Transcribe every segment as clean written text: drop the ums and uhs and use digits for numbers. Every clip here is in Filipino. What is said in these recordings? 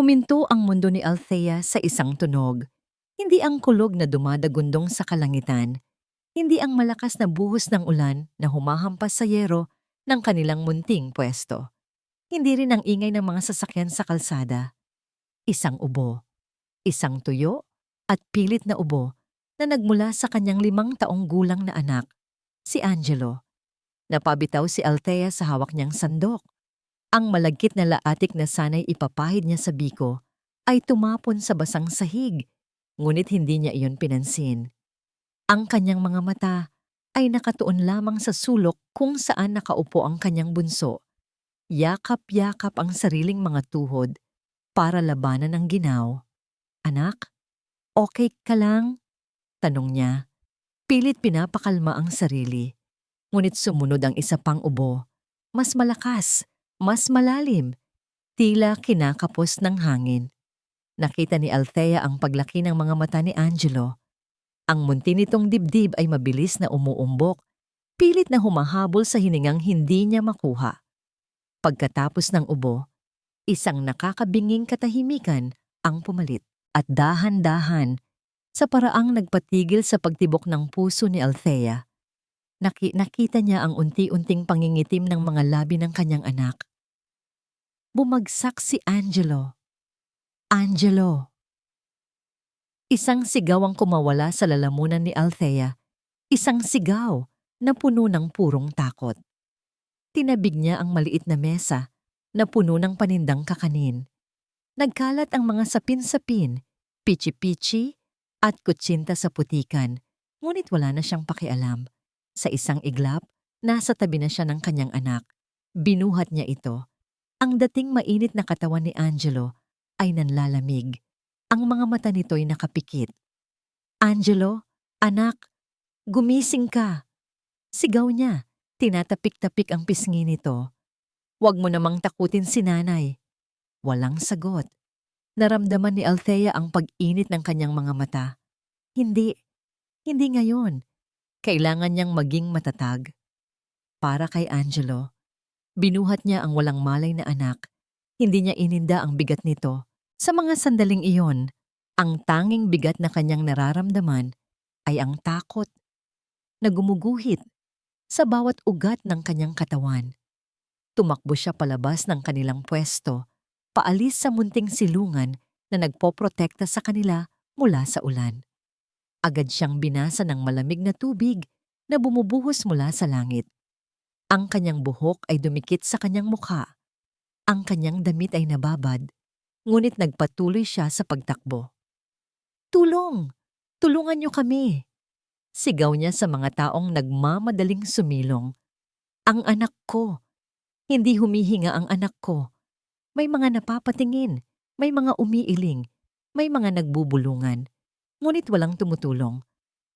Huminto ang mundo ni Althea sa isang tunog. Hindi ang kulog na dumadagundong sa kalangitan. Hindi ang malakas na buhos ng ulan na humahampas sa yero ng kanilang munting pwesto. Hindi rin ang ingay ng mga sasakyan sa kalsada. Isang ubo, isang tuyo, at pilit na ubo na nagmula sa kanyang 5 taong gulang na anak, si Angelo. Napabitaw si Althea sa hawak niyang sandok. Ang malagkit na laatik na sana'y ipapahid niya sa biko ay tumapon sa basang sahig, ngunit hindi niya iyon pinansin. Ang kanyang mga mata ay nakatuon lamang sa sulok kung saan nakaupo ang kanyang bunso. Yakap-yakap ang sariling mga tuhod para labanan ang ginaw. "Anak, okay ka lang?" tanong niya. Pilit pinapakalma ang sarili. Ngunit sumunod ang isa pang ubo. Mas malakas, mas malalim, tila kinakapos ng hangin. Nakita ni Althea ang paglaki ng mga mata ni Angelo. Ang munti nitong dibdib ay mabilis na umuumbok, pilit na humahabol sa hiningang hindi niya makuha. Pagkatapos ng ubo, isang nakakabinging katahimikan ang pumalit at dahan-dahan sa paraang nagpatigil sa pagtibok ng puso ni Althea. Nakita niya ang unti-unting pangingitim ng mga labi ng kanyang anak. Bumagsak si Angelo. Angelo! Isang sigaw ang kumawala sa lalamunan ni Althea. Isang sigaw na puno ng purong takot. Tinabig niya ang maliit na mesa na puno ng panindang kakanin. Nagkalat ang mga sapin-sapin, pichi-pichi at kutsinta sa putikan, ngunit wala na siyang pakialam. Sa isang iglap, nasa tabi na siya ng kanyang anak. Binuhat niya ito. Ang dating mainit na katawan ni Angelo ay nanlalamig. Ang mga mata nito'y nakapikit. "Angelo, anak, gumising ka!" Sigaw niya, tinatapik-tapik ang pisngi nito. "Huwag mo namang takutin si nanay." Walang sagot. Naramdaman ni Althea ang pag-init ng kanyang mga mata. Hindi ngayon. Kailangan niyang maging matatag. Para kay Angelo, binuhat niya ang walang malay na anak. Hindi niya ininda ang bigat nito. Sa mga sandaling iyon, ang tanging bigat na kanyang nararamdaman ay ang takot na gumuguhit sa bawat ugat ng kanyang katawan. Tumakbo siya palabas ng kanilang pwesto, paalis sa munting silungan na nagpoprotekta sa kanila mula sa ulan. Agad siyang binasa ng malamig na tubig na bumubuhos mula sa langit. Ang kanyang buhok ay dumikit sa kanyang mukha. Ang kanyang damit ay nababad, ngunit nagpatuloy siya sa pagtakbo. "Tulong! Tulungan niyo kami!" Sigaw niya sa mga taong nagmamadaling sumilong. "Ang anak ko! Hindi humihinga ang anak ko. May mga napapatingin, may mga umiiling, may mga nagbubulungan, ngunit walang tumutulong.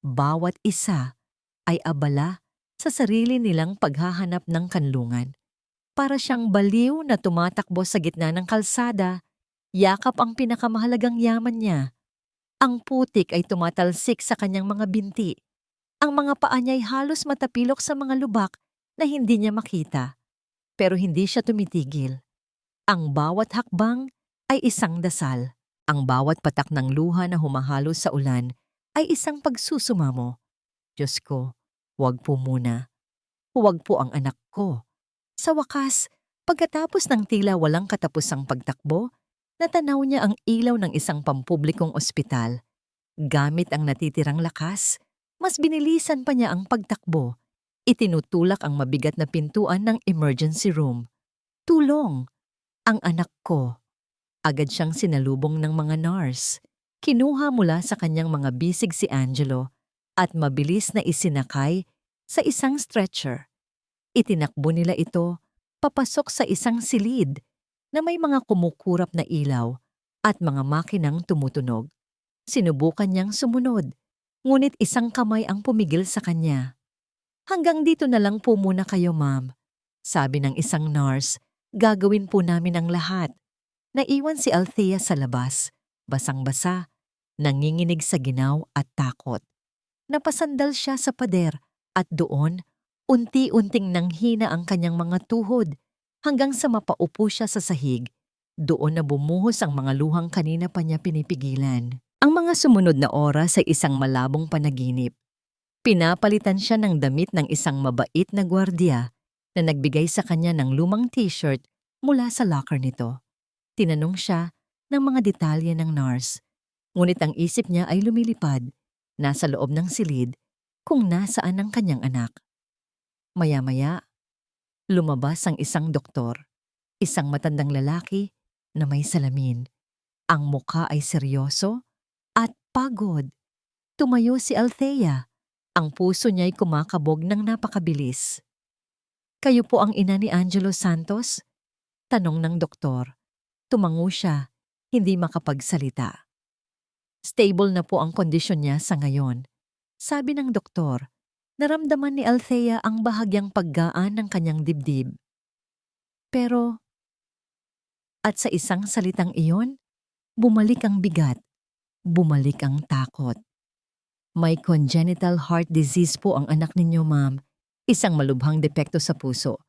Bawat isa ay abala sa sarili nilang paghahanap ng kanlungan. Para siyang baliw na tumatakbo sa gitna ng kalsada, yakap ang pinakamahalagang yaman niya. Ang putik ay tumatalsik sa kanyang mga binti. Ang mga paa niya ay halos matapilok sa mga lubak na hindi niya makita. Pero hindi siya tumitigil. Ang bawat hakbang ay isang dasal. Ang bawat patak ng luha na humahalo sa ulan ay isang pagsusumamo. "Diyos ko, huwag po muna. Huwag po ang anak ko." Sa wakas, pagkatapos ng tila walang katapusang pagtakbo, natanaw niya ang ilaw ng isang pampublikong ospital. Gamit ang natitirang lakas, mas binilisan pa niya ang pagtakbo. Itinutulak ang mabigat na pintuan ng emergency room. "Tulong! Ang anak ko!" Agad siyang sinalubong ng mga nurse. Kinuha mula sa kanyang mga bisig si Angelo at mabilis na isinakay sa isang stretcher. Itinakbo nila ito papasok sa isang silid na may mga kumukurap na ilaw at mga makinang tumutunog. Sinubukan niyang sumunod, ngunit isang kamay ang pumigil sa kanya. "Hanggang dito na lang po muna kayo, ma'am," sabi ng isang nurse. "Gagawin po namin ang lahat." Naiwan si Althea sa labas, basang-basa, nanginginig sa ginaw at takot. Napasandal siya sa pader at doon, unti-unting nanghina ang kanyang mga tuhod hanggang sa mapaupo siya sa sahig. Doon na bumuhos ang mga luhang kanina pa niya pinipigilan. Ang mga sumunod na oras ay isang malabong panaginip. Pinapalitan siya ng damit ng isang mabait na gwardiya na nagbigay sa kanya ng lumang t-shirt mula sa locker nito. Tinanong siya ng mga detalye ng nurse, ngunit ang isip niya ay lumilipad, nasa loob ng silid, kung nasaan ang kanyang anak. Maya-maya, lumabas ang isang doktor, isang matandang lalaki na may salamin. Ang mukha ay seryoso at pagod. Tumayo si Althea. Ang puso niya'y kumakabog ng napakabilis. "Kayo po ang ina ni Angelo Santos?" Tanong ng doktor. Tumango siya, hindi makapagsalita. "Stable na po ang kondisyon niya sa ngayon," sabi ng doktor. Naramdaman ni Althea ang bahagyang paggaan ng kanyang dibdib. Pero, at sa isang salitang iyon, bumalik ang bigat, bumalik ang takot. "May congenital heart disease po ang anak ninyo, ma'am. Isang malubhang depekto sa puso.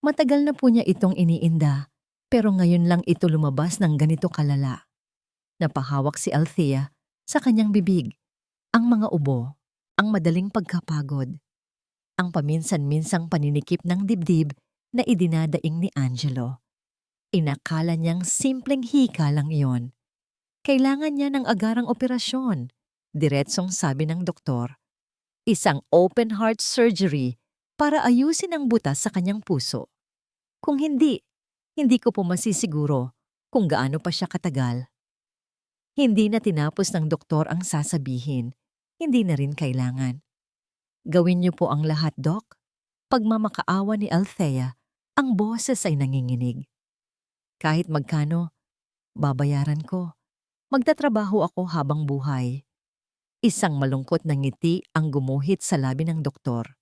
Matagal na po niya itong iniinda, pero ngayon lang ito lumabas ng ganito kalala." Napahawak si Althea sa kanyang bibig. Ang mga ubo, ang madaling pagkapagod, ang paminsan-minsang paninikip ng dibdib na idinadaing ni Angelo. Inakala niyang simpleng hika lang iyon. Kailangan niya ng agarang operasyon. Diretsong sabi ng doktor, isang open heart surgery para ayusin ang butas sa kanyang puso. Kung hindi, hindi ko po masisiguro kung gaano pa siya katagal. Hindi na tinapos ng doktor ang sasabihin, hindi na rin kailangan. "Gawin niyo po ang lahat, Doc." Pagmamakaawa ni Althea, ang boses ay nanginginig. "Kahit magkano, babayaran ko. Magtatrabaho ako habang buhay." Isang malungkot na ngiti ang gumuhit sa labi ng doktor.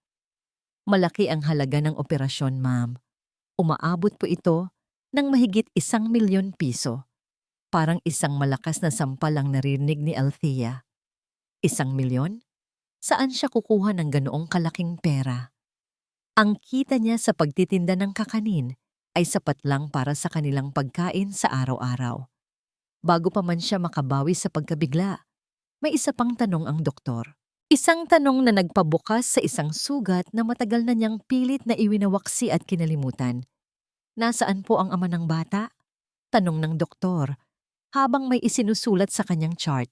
"Malaki ang halaga ng operasyon, ma'am. Umaabot po ito ng mahigit 1,000,000 piso. Parang isang malakas na sampal ang narinig ni Althea. 1,000,000? Saan siya kukuha ng ganoong kalaking pera? Ang kita niya sa pagtitinda ng kakanin ay sapat lang para sa kanilang pagkain sa araw-araw. Bago pa man siya makabawi sa pagkabigla, may isa pang tanong ang doktor. Isang tanong na nagpabukas sa isang sugat na matagal na niyang pilit na iwinawaksi at kinalimutan. "Nasaan po ang ama ng bata?" Tanong ng doktor habang may isinusulat sa kanyang chart.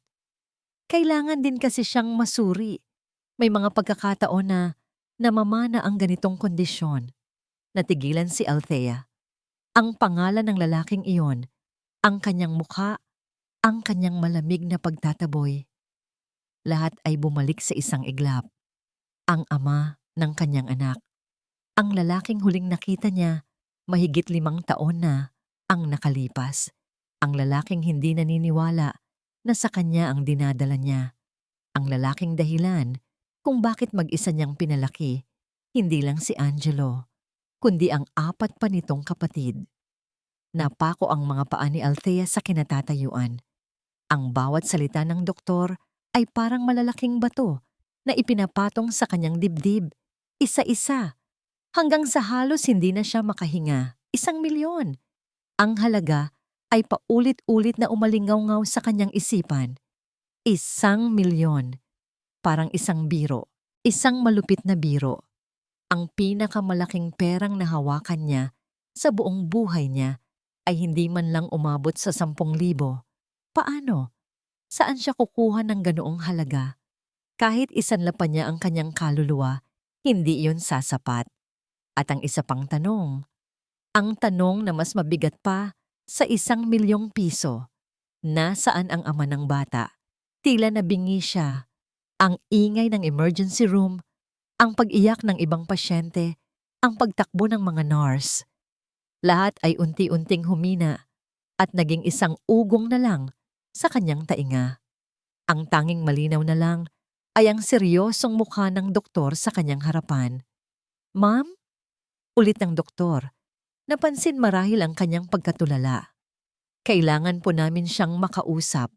Kailangan din kasi siyang masuri. May mga pagkakataon na namamana ang ganitong kondisyon. Natigilan si Althea. Ang pangalan ng lalaking iyon, ang kanyang mukha, ang kanyang malamig na pagtataboy. Lahat ay bumalik sa isang iglap. Ang ama ng kanyang anak. Ang lalaking huling nakita niya, mahigit 5 taon na ang nakalipas. Ang lalaking hindi naniniwala na sa kanya ang dinadala niya. Ang lalaking dahilan kung bakit mag-isa niyang pinalaki, hindi lang si Angelo, kundi ang 4 pa nitong kapatid. Napako ang mga paa ni Althea sa kinatatayuan. Ang bawat salita ng doktor ay parang malalaking bato na ipinapatong sa kanyang dibdib, isa-isa, hanggang sa halos hindi na siya makahinga. 1,000,000. Ang halaga ay paulit-ulit na umalingaw-ngaw sa kanyang isipan. 1,000,000. Parang isang biro, isang malupit na biro. Ang pinakamalaking perang nahawakan niya sa buong buhay niya ay hindi man lang umabot sa 10,000. Paano? Saan siya kukuha ng ganoong halaga? Kahit isanla pa niya ang kanyang kaluluwa, hindi iyon sasapat. At ang isa pang tanong, ang tanong na mas mabigat pa sa 1,000,000 piso, nasaan ang ama ng bata? Tila nabingi siya. Ang ingay ng emergency room, ang pag-iyak ng ibang pasyente, ang pagtakbo ng mga nurse. Lahat ay unti-unting humina at naging isang ugong na lang sa kanyang tainga. Ang tanging malinaw na lang ay ang seryosong mukha ng doktor sa kanyang harapan. "Ma'am?" Ulit ng doktor. Napansin marahil ang kanyang pagkatulala. "Kailangan po namin siyang makausap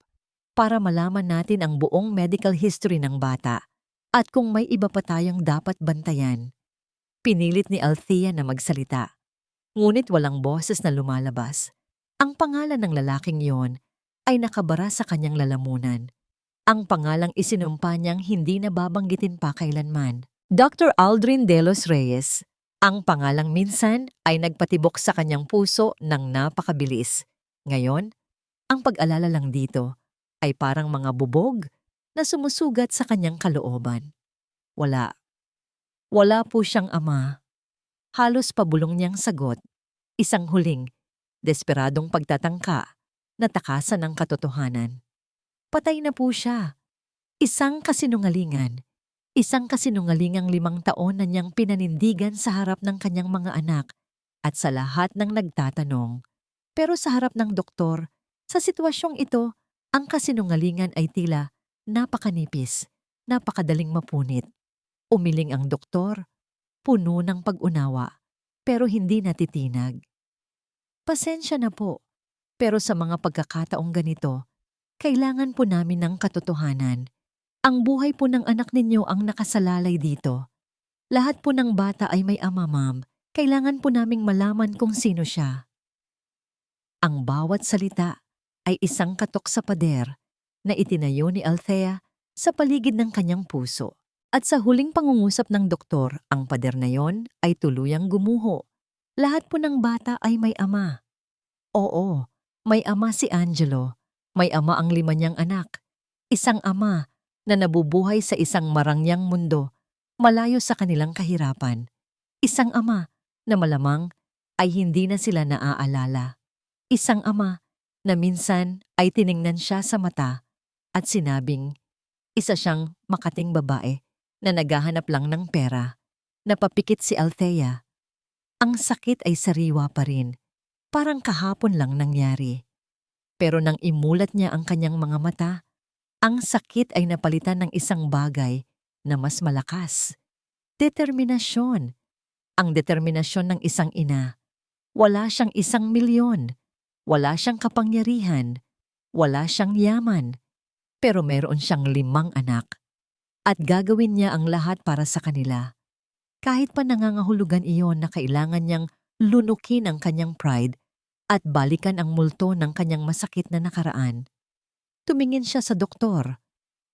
para malaman natin ang buong medical history ng bata at kung may iba pa tayong dapat bantayan." Pinilit ni Althea na magsalita, ngunit walang boses na lumalabas. Ang pangalan ng lalaking yon ay nakabara sa kanyang lalamunan. Ang pangalang isinumpa niyang hindi nababanggitin pa kailanman. Dr. Aldrin De Los Reyes. Ang pangalang minsan ay nagpatibok sa kanyang puso ng napakabilis. Ngayon, ang pag-alala lang dito ay parang mga bubog na sumusugat sa kanyang kalooban. Wala. Wala po siyang ama. Halos pabulong niyang sagot. Isang huling, desperadong pagtatangka na takasan ng katotohanan. Patay na po siya. Isang kasinungalingan. Isang kasinungalingang 5 taon na niyang pinanindigan sa harap ng kanyang mga anak at sa lahat ng nagtatanong. Pero sa harap ng doktor, sa sitwasyong ito, ang kasinungalingan ay tila napakanipis, napakadaling mapunit. Umiling ang doktor, puno ng pag-unawa, pero hindi natitinag. Pasensya na po, pero sa mga pagkakataong ganito, kailangan po namin ng katotohanan. Ang buhay po ng anak ninyo ang nakasalalay dito. Lahat po ng bata ay may ama, ma'am. Kailangan po naming malaman kung sino siya. Ang bawat salita ay isang katok sa pader na itinayo ni Althea sa paligid ng kanyang puso. At sa huling pangungusap ng doktor, ang pader na yon ay tuluyang gumuho. Lahat po ng bata ay may ama. Oo, may ama si Angelo. May ama ang 5 niyang anak. Isang ama na nabubuhay sa isang marangyang mundo, malayo sa kanilang kahirapan. Isang ama na malamang ay hindi na sila naaalala. Isang ama na minsan ay tiningnan siya sa mata at sinabing, isa siyang makating babae na naghahanap lang ng pera. Napapikit si Althea. Ang sakit ay sariwa pa rin. Parang kahapon lang nangyari. Pero nang imulat niya ang kanyang mga mata, ang sakit ay napalitan ng isang bagay na mas malakas. Determinasyon. Ang determinasyon ng isang ina. Wala siyang 1,000,000. Wala siyang kapangyarihan. Wala siyang yaman. Pero meron siyang 5 anak. At gagawin niya ang lahat para sa kanila. Kahit pa nangangahulugan iyon na kailangan niyang lunukin ang kanyang pride at balikan ang multo ng kanyang masakit na nakaraan. Tumingin siya sa doktor.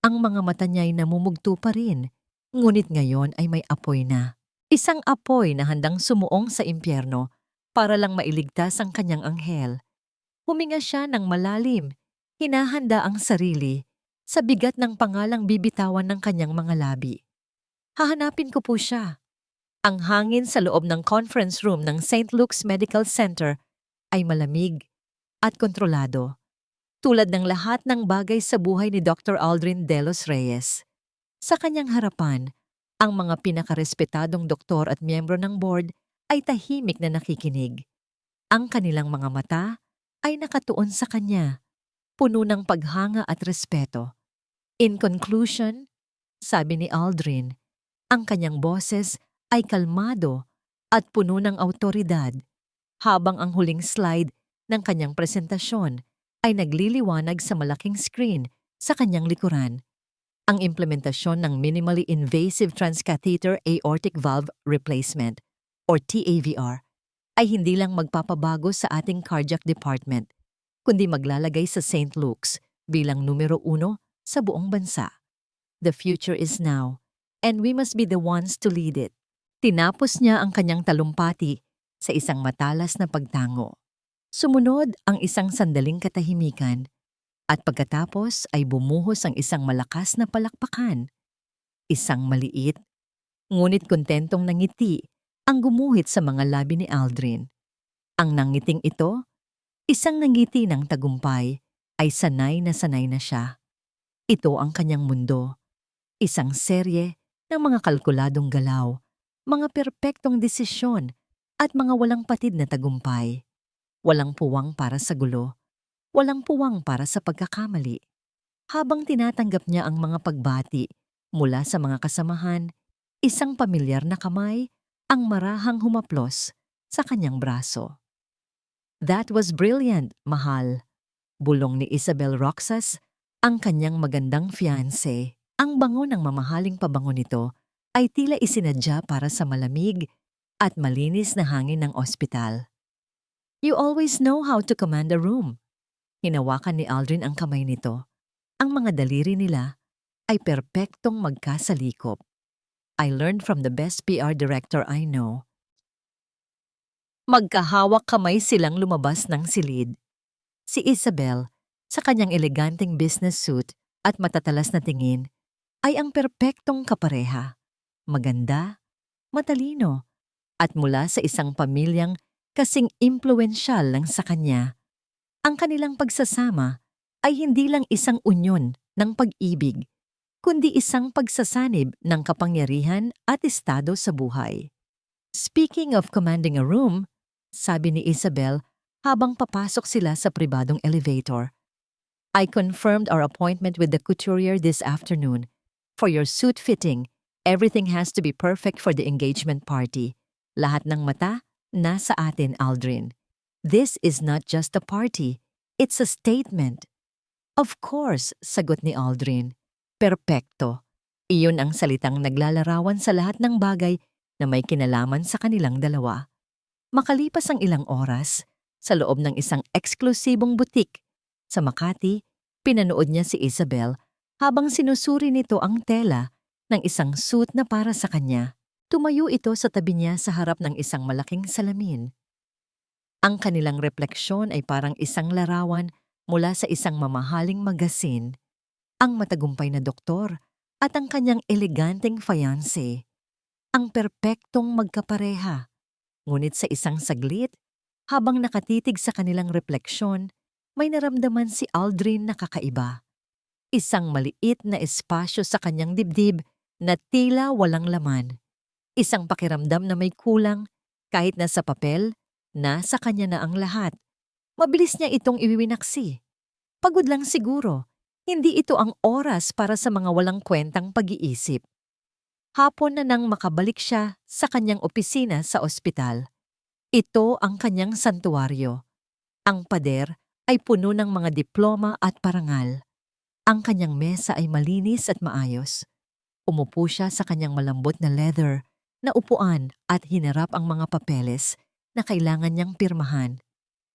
Ang mga mata niya ay namumugto pa rin, ngunit ngayon ay may apoy na. Isang apoy na handang sumuong sa impyerno para lang mailigtas ang kanyang anghel. Huminga siya ng malalim, hinahanda ang sarili sa bigat ng pangalang bibitawan ng kanyang mga labi. Hahanapin ko po siya. Ang hangin sa loob ng conference room ng St. Luke's Medical Center ay malamig at kontrolado, tulad ng lahat ng bagay sa buhay ni Dr. Aldrin De Los Reyes. Sa kanyang harapan, ang mga pinakarespetadong doktor at miyembro ng board ay tahimik na nakikinig. Ang kanilang mga mata ay nakatuon sa kanya, puno ng paghanga at respeto. In conclusion, sabi ni Aldrin, ang kanyang boses ay kalmado at puno ng awtoridad, habang ang huling slide ng kanyang presentasyon ay nagliliwanag sa malaking screen sa kanyang likuran. Ang implementasyon ng Minimally Invasive Transcatheter Aortic Valve Replacement or TAVR ay hindi lang magpapabago sa ating cardiac department, kundi maglalagay sa St. Luke's bilang numero 1 sa buong bansa. The future is now, and we must be the ones to lead it. Tinapos niya ang kanyang talumpati sa isang matalas na pagtango. Sumunod ang isang sandaling katahimikan at pagkatapos ay bumuhos ang isang malakas na palakpakan. Isang maliit, ngunit kontentong nangiti ang gumuhit sa mga labi ni Aldrin. Ang nangiting ito, isang nangiti ng tagumpay, ay sanay na siya. Ito ang kanyang mundo. Isang serye ng mga kalkuladong galaw, mga perpektong desisyon at mga walang patid na tagumpay. Walang puwang para sa gulo. Walang puwang para sa pagkakamali. Habang tinatanggap niya ang mga pagbati mula sa mga kasamahan, isang pamilyar na kamay ang marahang humaplos sa kanyang braso. That was brilliant, mahal. Bulong ni Isabel Roxas, ang kanyang magandang fiancé. Ang bango ng mamahaling pabango nito ay tila isinadya para sa malamig at malinis na hangin ng ospital. You always know how to command a room. Hinawakan ni Aldrin ang kamay nito. Ang mga daliri nila ay perpektong magkasalikop. I learned from the best PR director I know. Magkahawak kamay silang lumabas ng silid. Si Isabel, sa kanyang eleganteng business suit at matatalas na tingin, ay ang perpektong kapareha. Maganda, matalino, at mula sa isang pamilyang kasing impluwensyal lang sa kanya. Ang kanilang pagsasama ay hindi lang isang unyon ng pag-ibig, kundi isang pagsasanib ng kapangyarihan at estado sa buhay. Speaking of commanding a room, sabi ni Isabel habang papasok sila sa pribadong elevator, I confirmed our appointment with the couturier this afternoon. For your suit fitting, everything has to be perfect for the engagement party. Lahat ng mata, nasa atin, Aldrin. This is not just a party, it's a statement. Of course, sagot ni Aldrin. Perpekto. Iyon ang salitang naglalarawan sa lahat ng bagay na may kinalaman sa kanilang dalawa. Makalipas ang ilang oras, sa loob ng isang eksklusibong butik sa Makati, pinanood niya si Isabel habang sinusuri nito ang tela ng isang suit na para sa kanya. Tumayo ito sa tabi niya sa harap ng isang malaking salamin. Ang kanilang refleksyon ay parang isang larawan mula sa isang mamahaling magasin, ang matagumpay na doktor at ang kanyang eleganteng fiancé. Ang perpektong magkapareha. Ngunit sa isang saglit, habang nakatitig sa kanilang refleksyon, may naramdaman si Aldrin na kakaiba. Isang maliit na espasyo sa kanyang dibdib na tila walang laman. Isang pakiramdam na may kulang, kahit na sa papel, nasa kanya na ang lahat. Mabilis niya itong iwiwinaksi. Pagod lang siguro, hindi ito ang oras para sa mga walang kwentang pag-iisip. Hapon na nang makabalik siya sa kanyang opisina sa ospital. Ito ang kanyang santuwaryo. Ang pader ay puno ng mga diploma at parangal. Ang kanyang mesa ay malinis at maayos. Umupo siya sa kanyang malambot na leather na upuan at hinarap ang mga papeles na kailangan niyang pirmahan.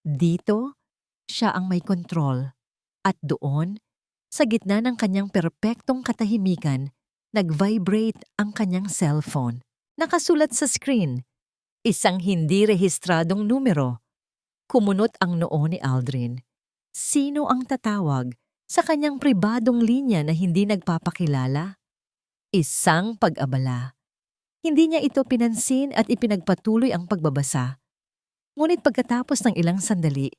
Dito, siya ang may kontrol. At doon, sa gitna ng kanyang perpektong katahimikan, nag-vibrate ang kanyang cellphone. Nakasulat sa screen, isang hindi rehistradong numero. Kumunot ang noo ni Aldrin. Sino ang tatawag sa kanyang pribadong linya na hindi nagpapakilala? Isang pag-abala. Hindi niya ito pinansin at ipinagpatuloy ang pagbabasa. Ngunit pagkatapos ng ilang sandali,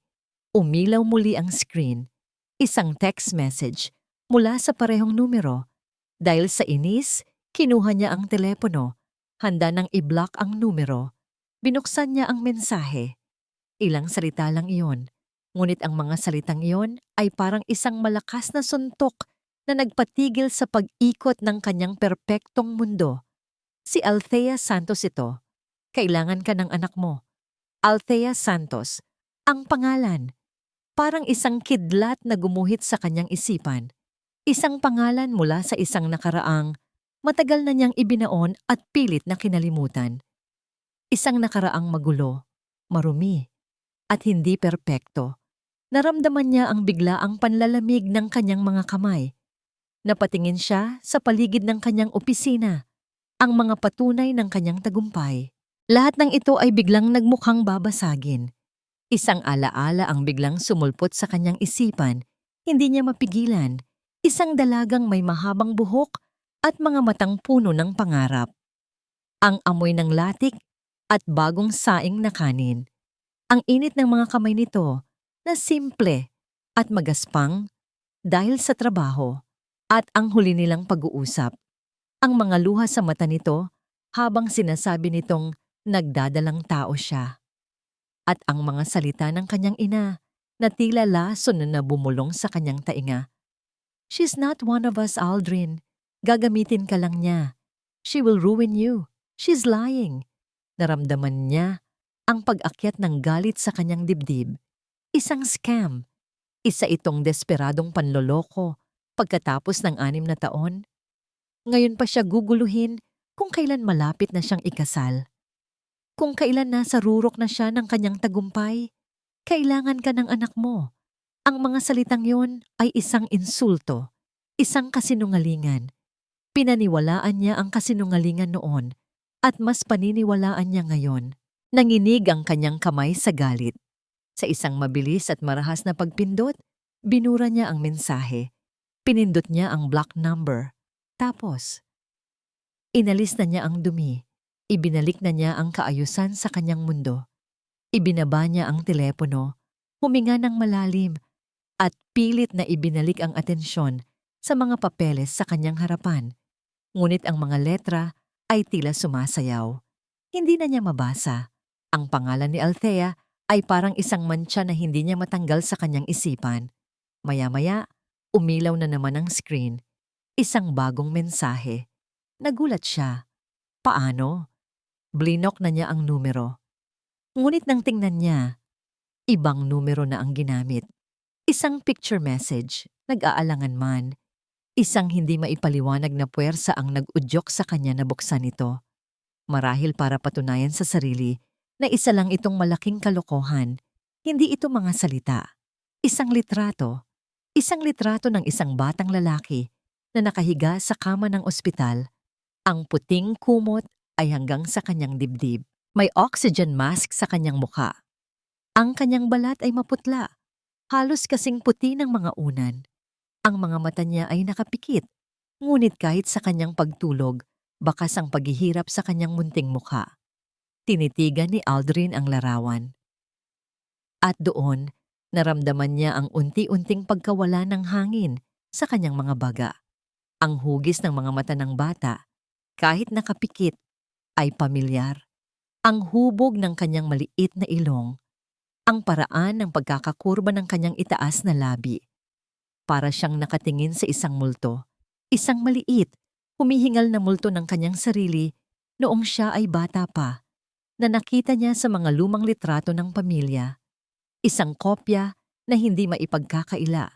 umilaw muli ang screen. Isang text message mula sa parehong numero. Dahil sa inis, kinuha niya ang telepono. Handa nang i-block ang numero. Binuksan niya ang mensahe. Ilang salita lang iyon. Ngunit ang mga salitang iyon ay parang isang malakas na suntok na nagpatigil sa pag-ikot ng kanyang perpektong mundo. Si Althea Santos ito. Kailangan ka ng anak mo. Althea Santos. Ang pangalan. Parang isang kidlat na gumuhit sa kanyang isipan. Isang pangalan mula sa isang nakaraang matagal na niyang ibinaon at pilit na kinalimutan. Isang nakaraang magulo, marumi, at hindi perpekto. Naramdaman niya ang biglaang panlalamig ng kanyang mga kamay. Napatingin siya sa paligid ng kanyang opisina, ang mga patunay ng kanyang tagumpay. Lahat ng ito ay biglang nagmukhang babasagin. Isang alaala ang biglang sumulpot sa kanyang isipan, hindi niya mapigilan. Isang dalagang may mahabang buhok at mga matang puno ng pangarap. Ang amoy ng latik at bagong saing na kanin. Ang init ng mga kamay nito na simple at magaspang dahil sa trabaho at ang huli nilang pag-uusap. Ang mga luha sa mata nito habang sinasabi nitong nagdadalang tao siya. At ang mga salita ng kanyang ina na tila lason na bumulong sa kanyang tainga. She's not one of us, Aldrin. Gagamitin ka lang niya. She will ruin you. She's lying. Naramdaman niya ang pag-akyat ng galit sa kanyang dibdib. Isang scam. Isa itong desperadong panloloko pagkatapos ng 6 na taon. Ngayon pa siya guguluhin kung kailan malapit na siyang ikasal. Kung kailan nasa rurok na siya ng kanyang tagumpay. Kailangan ka ng anak mo. Ang mga salitang yon ay isang insulto, isang kasinungalingan. Pinaniwalaan niya ang kasinungalingan noon at mas paniniwalaan niya ngayon. Nanginig ang kanyang kamay sa galit. Sa isang mabilis at marahas na pagpindot, binura niya ang mensahe. Pinindot niya ang block number. Tapos, inalis na niya ang dumi. Ibinalik na niya ang kaayusan sa kanyang mundo. Ibinaba niya ang telepono, huminga ng malalim, at pilit na ibinalik ang atensyon sa mga papeles sa kanyang harapan. Ngunit ang mga letra ay tila sumasayaw. Hindi na niya mabasa. Ang pangalan ni Althea ay parang isang mantsa na hindi niya matanggal sa kanyang isipan. Maya-maya, umilaw na naman ang screen. Isang bagong mensahe. Nagulat siya. Paano? Blinok na niya ang numero. Ngunit nang tingnan niya, ibang numero na ang ginamit. Isang picture message, nag-aalangan man. Isang hindi maipaliwanag na puwersa ang nag-udyok sa kanya na buksan ito. Marahil para patunayan sa sarili na isa lang itong malaking kalokohan. Hindi ito mga salita. Isang litrato. Isang litrato ng isang batang lalaki na nakahiga sa kama ng ospital. Ang puting kumot ay hanggang sa kanyang dibdib. May oxygen mask sa kanyang mukha. Ang kanyang balat ay maputla, halos kasing puti ng mga unan. Ang mga mata niya ay nakapikit, ngunit kahit sa kanyang pagtulog, bakas ang paghihirap sa kanyang munting mukha. Tinitigan ni Aldrin ang larawan. At doon, naramdaman niya ang unti-unting pagkawala ng hangin sa kanyang mga baga. Ang hugis ng mga mata ng bata, kahit nakapikit, ay pamilyar. Ang hubog ng kanyang maliit na ilong, ang paraan ng pagkakakurba ng kanyang itaas na labi. Para siyang nakatingin sa isang multo, isang maliit, humihingal na multo ng kanyang sarili noong siya ay bata pa, na nakita niya sa mga lumang litrato ng pamilya. Isang kopya na hindi maipagkakaila.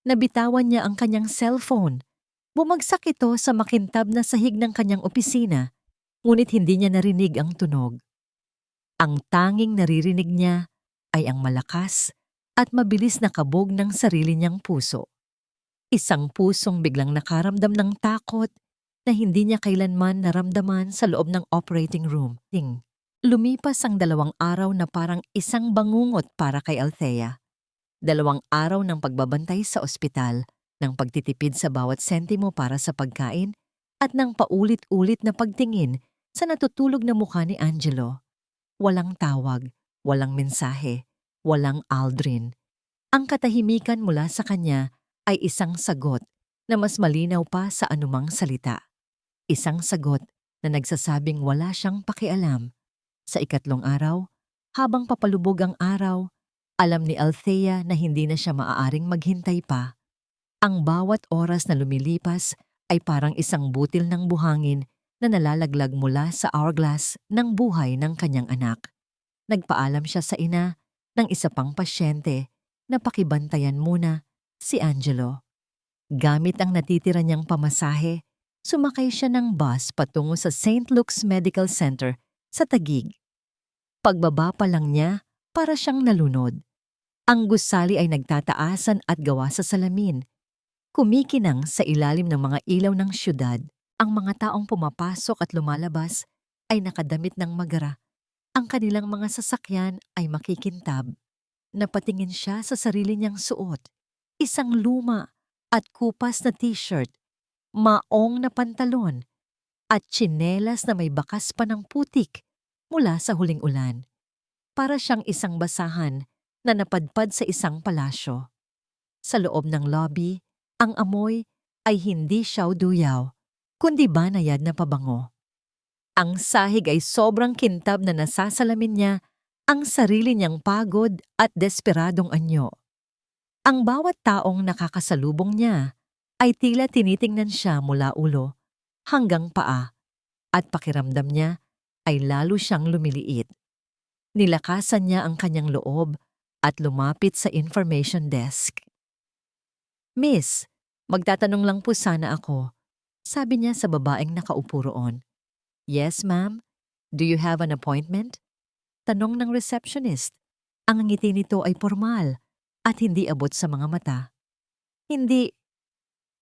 Nabitawan niya ang kanyang cellphone. Bumagsak ito sa makintab na sahig ng kanyang opisina, ngunit hindi niya narinig ang tunog. Ang tanging naririnig niya ay ang malakas at mabilis na kabog ng sarili niyang puso. Isang pusong biglang nakaramdam ng takot na hindi niya kailanman naramdaman sa loob ng operating room. Lumipas ang 2 araw na parang isang bangungot para kay Althea. 2 araw ng pagbabantay sa ospital, ng pagtitipid sa bawat sentimo para sa pagkain, at ng paulit-ulit na pagtingin sa natutulog na mukha ni Angelo. Walang tawag, walang mensahe, walang Aldrin. Ang katahimikan mula sa kanya ay isang sagot na mas malinaw pa sa anumang salita. Isang sagot na nagsasabing wala siyang pakialam. Sa 3 araw, habang papalubog ang araw, alam ni Althea na hindi na siya maaaring maghintay pa. Ang bawat oras na lumilipas ay parang isang butil ng buhangin na nalalaglag mula sa hourglass ng buhay ng kanyang anak. Nagpaalam siya sa ina ng isa pang pasyente na pakibantayan muna si Angelo. Gamit ang natitira niyang pamasahe, sumakay siya ng bus patungo sa St. Luke's Medical Center sa Taguig. Pagbaba pa lang niya, para siyang nalunod. Ang gusali ay nagtataasan at gawa sa salamin. Kumikinang sa ilalim ng mga ilaw ng syudad. Ang mga taong pumapasok at lumalabas ay nakadamit ng magara. Ang kanilang mga sasakyan ay makikintab. Napatingin siya sa sarili niyang suot. Isang luma at kupas na t-shirt, maong na pantalon, at tsinelas na may bakas pa ng putik mula sa huling ulan. Para siyang isang basahan na napadpad sa isang palasyo. Sa loob ng lobby, ang amoy ay hindi siyawduyaw, kundi banayad na pabango. Ang sahig ay sobrang kintab na nasasalamin niya ang sarili niyang pagod at desperadong anyo. Ang bawat taong nakakasalubong niya ay tila tinitingnan siya mula ulo hanggang paa, at pakiramdam niya ay lalo siyang lumiliit. Nilakasan niya ang kanyang loob at lumapit sa information desk. "Miss, magtatanong lang po sana ako," sabi niya sa babaeng nakaupo roon. "Yes, ma'am. Do you have an appointment?" Tanong ng receptionist. Ang ngiti nito ay formal at hindi abot sa mga mata. Hindi,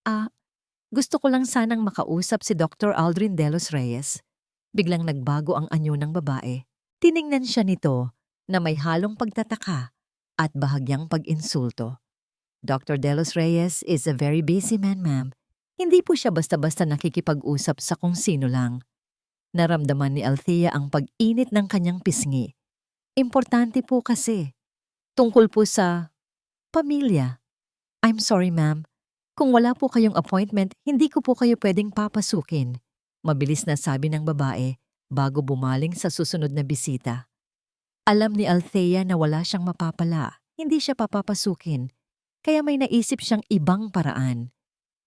ah, gusto ko lang sanang makausap si Dr. Aldrin De Los Reyes. Biglang nagbago ang anyo ng babae. Tiningnan siya nito na may halong pagtataka at bahagyang pag-insulto. Dr. De Los Reyes is a very busy man, ma'am. Hindi po siya basta-basta nakikipag-usap sa kung sino lang. Naramdaman ni Althea ang pag-init ng kanyang pisngi. Importante po kasi. Tungkol po sa pamilya. I'm sorry, ma'am. Kung wala po kayong appointment, hindi ko po kayo pwedeng papasukin. Mabilis na sabi ng babae bago bumaling sa susunod na bisita. Alam ni Althea na wala siyang mapapala. Hindi siya papapasukin. Kaya may naisip siyang ibang paraan.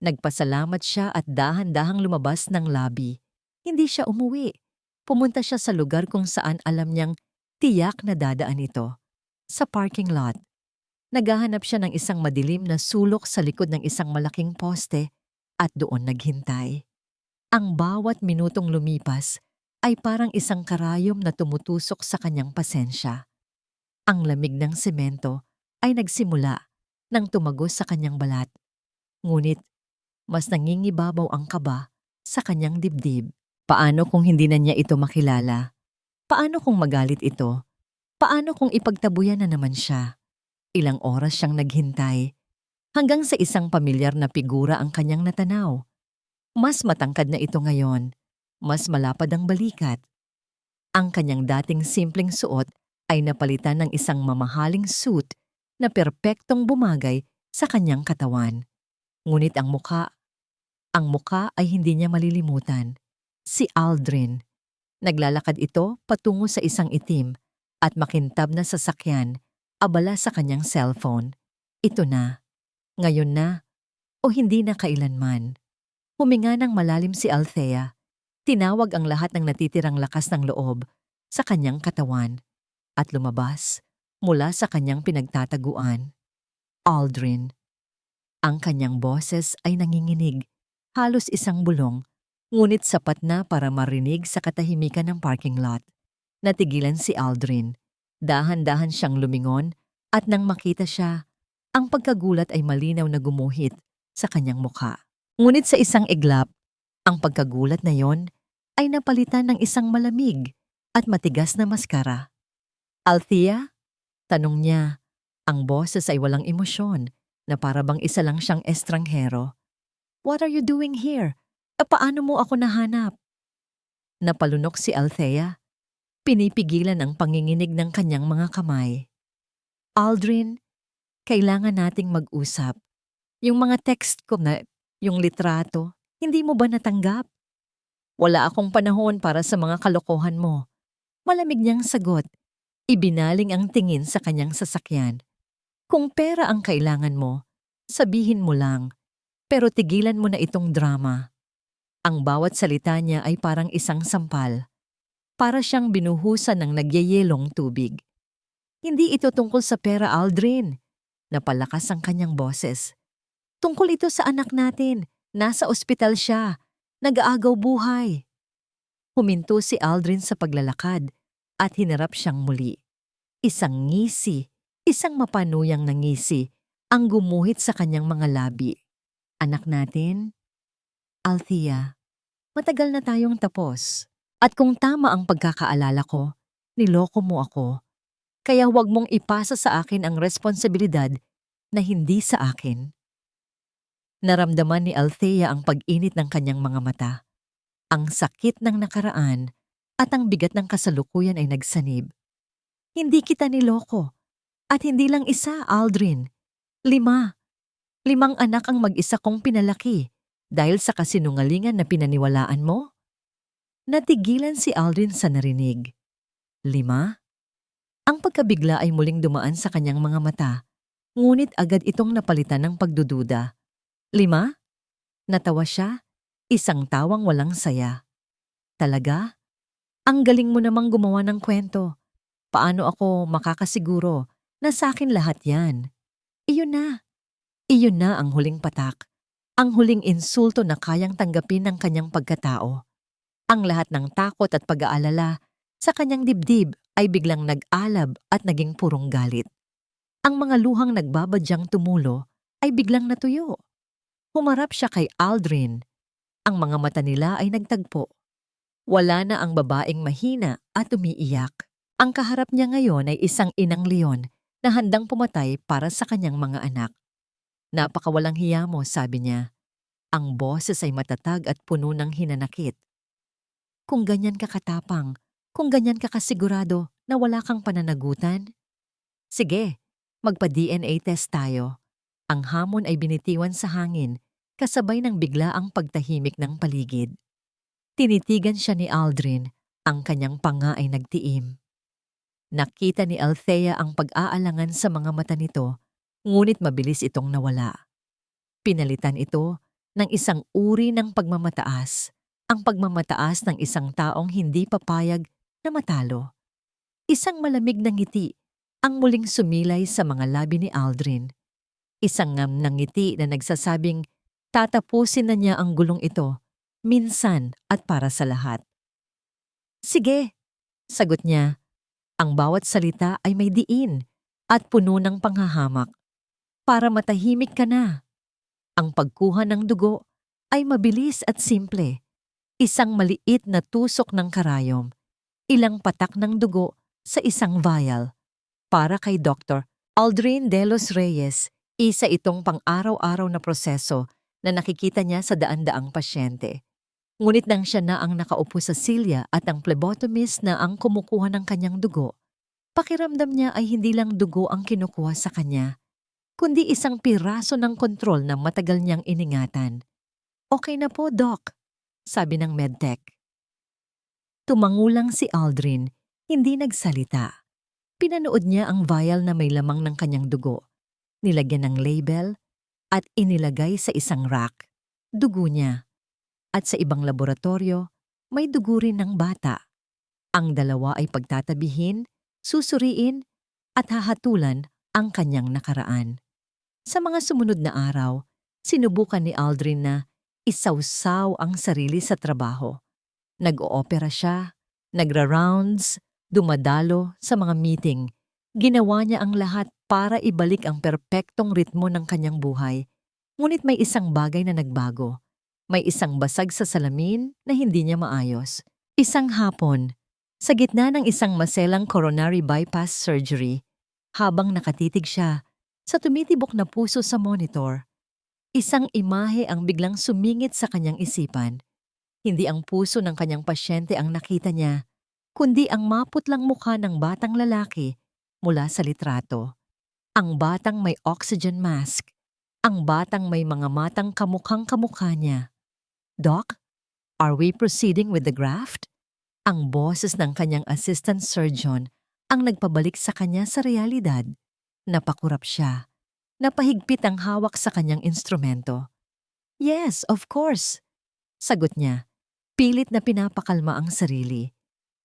Nagpasalamat siya at dahan-dahang lumabas ng lobby. Hindi siya umuwi. Pumunta siya sa lugar kung saan alam niyang tiyak na dadaan ito. Sa parking lot. Naghahanap siya ng isang madilim na sulok sa likod ng isang malaking poste at doon naghintay. Ang bawat minutong lumipas ay parang isang karayom na tumutusok sa kanyang pasensya. Ang lamig ng semento ay nagsimula nang tumagos sa kanyang balat. Ngunit mas nangingibabaw ang kaba sa kanyang dibdib. Paano kung hindi na niya ito makilala? Paano kung magalit ito? Paano kung ipagtabuyan na naman siya? Ilang oras siyang naghintay hanggang sa isang pamilyar na figura ang kanyang natanaw. Mas matangkad na ito ngayon. Mas malapad ang balikat. Ang kanyang dating simpleng suot ay napalitan ng isang mamahaling suit na perpektong bumagay sa kanyang katawan. Ngunit ang muka ay hindi niya malilimutan. Si Aldrin. Naglalakad ito patungo sa isang itim at makintab na sasakyan, abala sa kanyang cellphone. Ito na. Ngayon na. O hindi na kailanman. Huminga ng malalim si Althea. Tinawag ang lahat ng natitirang lakas ng loob sa kanyang katawan at lumabas mula sa kanyang pinagtataguan. Aldrin. Ang kanyang boses ay nanginginig, halos isang bulong, ngunit sapat na para marinig sa katahimikan ng parking lot. Natigilan si Aldrin. Dahan-dahan siyang lumingon at nang makita siya, ang pagkagulat ay malinaw na gumuhit sa kanyang mukha. Ngunit sa isang iglap, ang pagkagulat na yon ay napalitan ng isang malamig at matigas na maskara. Althea? Tanong niya. Ang boses ay walang emosyon na para bang isa lang siyang estranghero. What are you doing here? Paano mo ako nahanap? Napalunok si Althea. Pinipigilan ang panginginig ng kanyang mga kamay. Aldrin, kailangan nating mag-usap. Yung mga text ko na, yung litrato, hindi mo ba natanggap? Wala akong panahon para sa mga kalokohan mo. Malamig niyang sagot. Ibinaling ang tingin sa kanyang sasakyan. Kung pera ang kailangan mo, sabihin mo lang. Pero tigilan mo na itong drama. Ang bawat salita niya ay parang isang sampal. Para siyang binuhusan ng nagyayelong tubig. Hindi ito tungkol sa pera, Aldrin. Napalakas ang kanyang boses. Tungkol ito sa anak natin. Nasa ospital siya. Nag-aagaw buhay. Huminto si Aldrin sa paglalakad at hinarap siyang muli. Isang ngisi, isang mapanuyang na ngisi ang gumuhit sa kanyang mga labi. Anak natin? Althea, matagal na tayong tapos. At kung tama ang pagkakaalala ko, niloko mo ako. Kaya huwag mong ipasa sa akin ang responsibilidad na hindi sa akin. Naramdaman ni Althea ang pag-init ng kanyang mga mata. Ang sakit ng nakaraan at ang bigat ng kasalukuyan ay nagsanib. Hindi kita niloko. At hindi lang isa, Aldrin. 5. 5 anak ang mag-isa kong pinalaki dahil sa kasinungalingan na pinaniwalaan mo? Natigilan si Aldrin sa narinig. 5? Ang pagkabigla ay muling dumaan sa kanyang mga mata, ngunit agad itong napalitan ng pagdududa. 5? Natawa siya, isang tawang walang saya. Talaga? Ang galing mo namang gumawa ng kwento. Paano ako makakasiguro na sa akin lahat yan? Iyon na. Iyon na ang huling patak. Ang huling insulto na kayang tanggapin ng kanyang pagkatao. Ang lahat ng takot at pag-aalala sa kanyang dibdib ay biglang nag-alab at naging purong galit. Ang mga luhang nagbabadyang tumulo ay biglang natuyo. Humarap siya kay Aldrin. Ang mga mata nila ay nagtagpo. Wala na ang babaeng mahina at umiiyak. Ang kaharap niya ngayon ay isang inang leon na handang pumatay para sa kanyang mga anak. Napakawalang hiya mo, sabi niya. Ang boses ay matatag at puno ng hinanakit. Kung ganyan ka katapang, kung ganyan ka kasigurado na wala kang pananagutan, sige, magpa-DNA test tayo. Ang hamon ay binitiwan sa hangin, kasabay ng biglaang pagtahimik ng paligid. Tinitigan siya ni Aldrin, ang kanyang panga ay nagtiim. Nakita ni Althea ang pag-aalangan sa mga mata nito, ngunit mabilis itong nawala. Pinalitan ito ng isang uri ng pagmamataas, ang pagmamataas ng isang taong hindi papayag na matalo. Isang malamig na ngiti ang muling sumilay sa mga labi ni Aldrin. Isang ngam na ngiti na nagsasabing tatapusin na niya ang gulong ito, minsan at para sa lahat. Sige, sagot niya. Ang bawat salita ay may diin at puno ng panghahamak. Para matahimik ka na. Ang pagkuha ng dugo ay mabilis at simple. Isang maliit na tusok ng karayom, ilang patak ng dugo sa isang vial. Para kay Dr. Aldrin de los Reyes, isa itong pang-araw-araw na proseso na nakikita niya sa daan-daang pasyente. Ngunit nang siya na ang nakaupo sa silya at ang phlebotomist na ang kumukuha ng kanyang dugo, pakiramdam niya ay hindi lang dugo ang kinukuha sa kanya, kundi isang piraso ng kontrol na matagal niyang iningatan. Okay na po, Doc, sabi ng medtech. Tumangulang si Aldrin, hindi nagsalita. Pinanood niya ang vial na may lamang ng kanyang dugo. Nilagyan ng label at inilagay sa isang rack. Dugo niya. At sa ibang laboratorio, may dugo rin ng bata. Ang dalawa ay pagtatabihin, susuriin at hahatulan ang kanyang nakaraan. Sa mga sumunod na araw, sinubukan ni Aldrin na isawsaw ang sarili sa trabaho. Nag-oopera siya, nagra-rounds, dumadalo sa mga meeting. Ginawa niya ang lahat para ibalik ang perpektong ritmo ng kanyang buhay. Ngunit may isang bagay na nagbago. May isang basag sa salamin na hindi niya maayos. Isang hapon, sa gitna ng isang maselang coronary bypass surgery, habang nakatitig siya sa tumitibok na puso sa monitor, isang imahe ang biglang sumingit sa kanyang isipan. Hindi ang puso ng kanyang pasyente ang nakita niya, kundi ang maputlang mukha ng batang lalaki mula sa litrato. Ang batang may oxygen mask, ang batang may mga matang kamukhang kamukha niya. Doc, are we proceeding with the graft? Ang boses ng kanyang assistant surgeon ang nagpabalik sa kanya sa realidad. Napakurap siya. Napahigpit ang hawak sa kanyang instrumento. Yes, of course, sagot niya. Pilit na pinapakalma ang sarili.